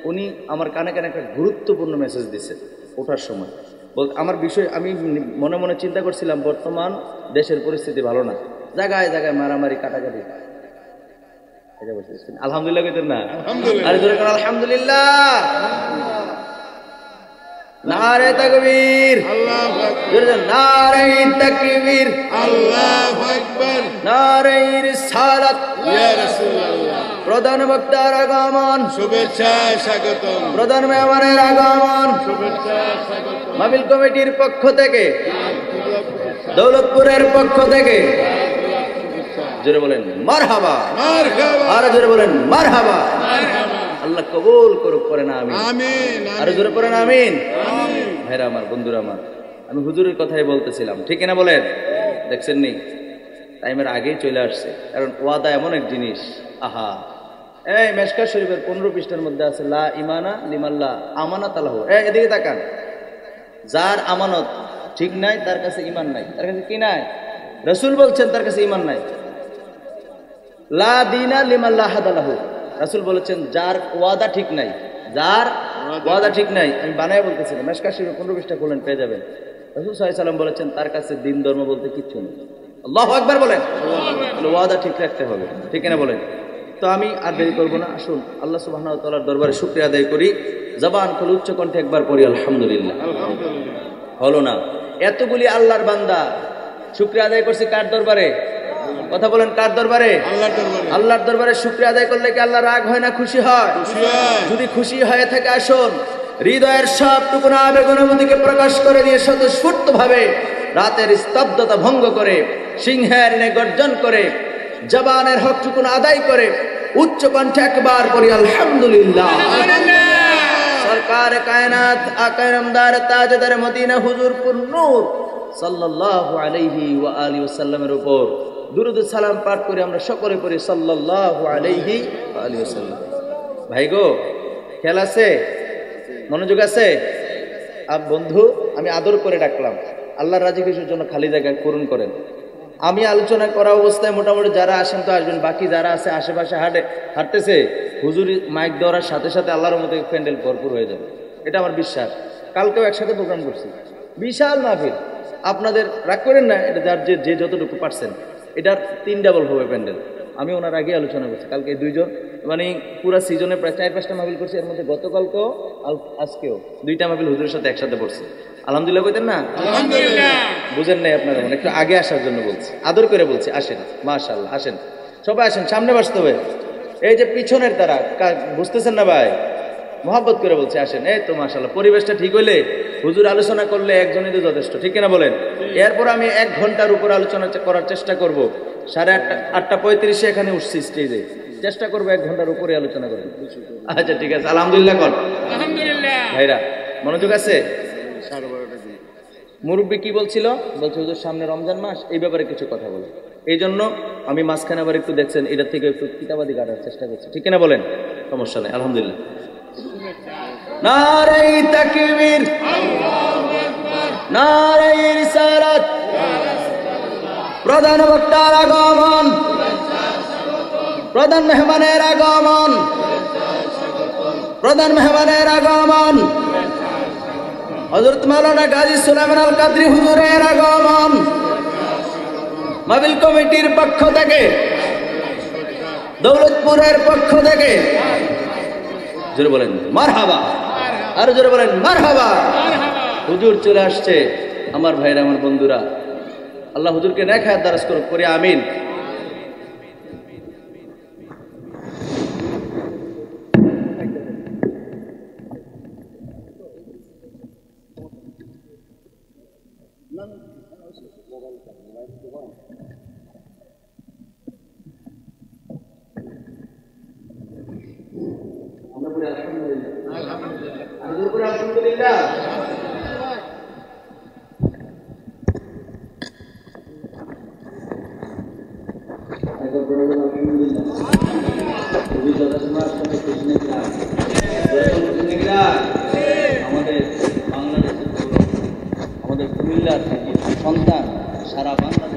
উনি আমার কানে কানে একটা গুরুত্বপূর্ণ মেসেজ দিছে ওঠার সময়। আমার বিষয় আমি মনে মনে চিন্তা করছিলাম, বর্তমান দেশের পরিস্থিতি ভালো না, জায়গায় জায়গায় মারামারি কাটাকাটি। আলহামদুলিল্লাহ কইতেন না? আরে জোরে করেন আলহামদুলিল্লাহ। নারে তাকবীর, আল্লাহু আকবার। জোরে জোরে নারে তাকবীর, আল্লাহু আকবার। নারে রিসালাত, ইয়া রাসূলুল্লাহ। প্রধান বক্তার আগমন, শুভেচ্ছা স্বাগতম। প্রধান মেহমানের আগমন, শুভেচ্ছা স্বাগতম। মাহফিল কমিটির পক্ষ থেকে, দৌলতপুরের পক্ষ থেকে জোরে বলেন মারহাবা, মারহাবা। আর জোরে বলেন মারহাবা, মারহাবা। আল্লাহ কবুল করুক, করেন আমিন। আর জোরে পড়েন আমিন। ভাইরা আমার, বন্ধুরা আমার, আমি হুজুরের কথাই বলতেছিলাম, ঠিক না বলেন? দেখছেন নি টাইমের আগেই চলে আসছে, কারণ ওয়াদা এমন এক জিনিস। আহা, এই মেশকাত শরীফের 15 পৃষ্ঠার মধ্যে আছে লা ইমানা লিমাল্লাহ আমানাত আলাহু। এদিকে তাকান, যার আমানত ঠিক নাই তার কাছে ঈমান নাই। তার কাছে কি নাই? রাসূল বলছেন তার কাছে ঈমান নাই। লা দিনা লিমাল্লাহ হাদালাহু, রাসূল বলেছেন যার ওয়াদা ঠিক নাই, যার ওয়াদা ঠিক নাই। আমি বানায় বলতেছিলাম, মেশকাত শরীফের 15 পৃষ্ঠা খুলেন পেয়ে যাবেন। রাসূল সাল্লাল্লাহু আলাইহি সাল্লাম বলেছেন তার কাছে দিন ধর্ম বলতে কিচ্ছু নেই। আল্লাহু আকবার বলেন। ওয়াদা ঠিক রাখতে হবে, ঠিক না বলেন? তো আমি আর দেরি করবো না, আসুন আল্লাহ সুবহানাহু ওয়া তাআলার দরবারে শুকরিয়া আদায় করি। জবান খুলে উচ্চ কণ্ঠে একবার পড়ি আলহামদুলিল্লাহ। হলো না? এতগুলি আল্লাহর বান্দা শুকরিয়া আদায় করছি কার দরবারে? কথা বলেন, কার দরবারে? আল্লাহর দরবারে। আল্লাহর দরবারে শুকরিয়া আদায় করলে কি আল্লাহ রাগ হয় না খুশি হয়? যদি খুশি হয়ে থাকে, আসুন হৃদয়ের সবটুকু আবেগ অনুভূতিকে প্রকাশ করে দিয়ে স্বতঃস্ফূর্ত ভাবে রাতের স্তব্ধতা ভঙ্গ করে, সিংহের ন্যায় গর্জন করে, জবানের হকটুকু আদায় করে উচ্চ কণ্ঠে একবার পড়ি আলহামদুলিল্লাহ। সরকার কায়নাত আকা নামদার তাজদার মদিনা হুজুর পুর নূর সাল্লাল্লাহু আলাইহি ওয়া আলিহি ওয়াসাল্লামের উপর দুরূদ সালাম পাঠ করে আমরা সকলে পড়ি সাল্লাল্লাহু আলাইহি ওয়া আলিহি ওয়াসাল্লাম। ভাই গো, খেয়াল আছে? মনোযোগ আছে? বন্ধু, আমি আদর করে ডাকলাম, আল্লাহর রাজি খুশির জন্য খালি জায়গা পূরণ করেন। আমি আলোচনা করা অবস্থায় মোটামুটি যারা আসেন তো আসবেন, বাকি যারা আছে আশেপাশে হাঁটতেছে, হুজুর মাইক দেওয়ার সাথে সাথে আল্লাহর মতো প্যান্ডেল ভরপুর হয়ে যাবে, এটা আমার বিশ্বাস। কালকেও একসাথে প্রোগ্রাম করছি, বিশাল মাহফিল। আপনাদের রাগ করেন না, এটা যার যে যতটুকু পারছেন, এটার 3 ডাবল হবে প্যান্ডেল। আমি ওনার আগে আলোচনা করছি, কালকে 2 জন, মানে পুরা সিজনে প্রায় 4-5টা মাহফিল করছি, এর মধ্যে গতকালকেও আজকেও 2টা মাহফিল হুজুরের সাথে একসাথে পড়ছি। আলহামদুলিল্লাহ কইতেন না? আলহামদুলিল্লাহ। বুঝেন নাই আপনারা, একটু আগে আসার জন্য বলছি, আদর করে বলছি। আসেন, মাশাআল্লাহ, আসেন সবাই, আসেন সামনে বসতে হবে। এই যে পিছনের তারা বুঝতেছেন না ভাই, মহব্বত করে বলছি আসেন। এই তো মাশাআল্লাহ, পরিবেশটা ঠিক হইলে হুজুর আলোচনা করলে একজনই তো যথেষ্ট, ঠিক কিনা বলেন? এরপর আমি 1 ঘন্টার উপর আলোচনা করার চেষ্টা করব। 8:35 এখানে উঠছি স্টেজে, চেষ্টা করবো 1 ঘন্টার উপরে আলোচনা করবো। আচ্ছা ঠিক আছে, আলহামদুলিল্লাহ কর। আলহামদুলিল্লাহ। ভাইরা মনোযোগ আছে? মুরব্বী কি বলছিল? বলছে হুজুর সামনে রমজান মাস, এই ব্যাপারে কিছু কথা বলে। এই জন্য আমি মাঝখানে আবার একটু দেখছেন, এটা থেকে একটু কিতাবাদি কাটার চেষ্টা করছি, ঠিক কিনা বলেন? সমস্যা নেই, আলহামদুলিল্লাহ। নারে তাকবীর, আল্লাহু আকবার। নারে রিসালাত, প্রধান বক্তার আগমন, প্রধান মেহমানের আগমন, প্রধান মেহমানের আগমন, হযরত মাওলানা গাজী সুলাইমান আল কাদরী হুজুরের আগমন, মাহফিল কমিটির পক্ষ থেকে, দৌলতপুরের পক্ষ থেকে জোরে বলেন মারহাবা, আর জোরে বলেন মারহাবা। হুজুর চলে আসছে। আমার ভাইরা, আমার বন্ধুরা, আল্লাহ হুজুরকে নেক হায়াত দারাজ করুক, করে আমিন। আমরা বলি আলহামদুলিল্লাহ, আলহামদুলিল্লাহ, আলহামদুলিল্লাহ। আমাদের বাংলাদেশের, আমাদের কুমিল্লার সন্তান সারা বাংলাদেশ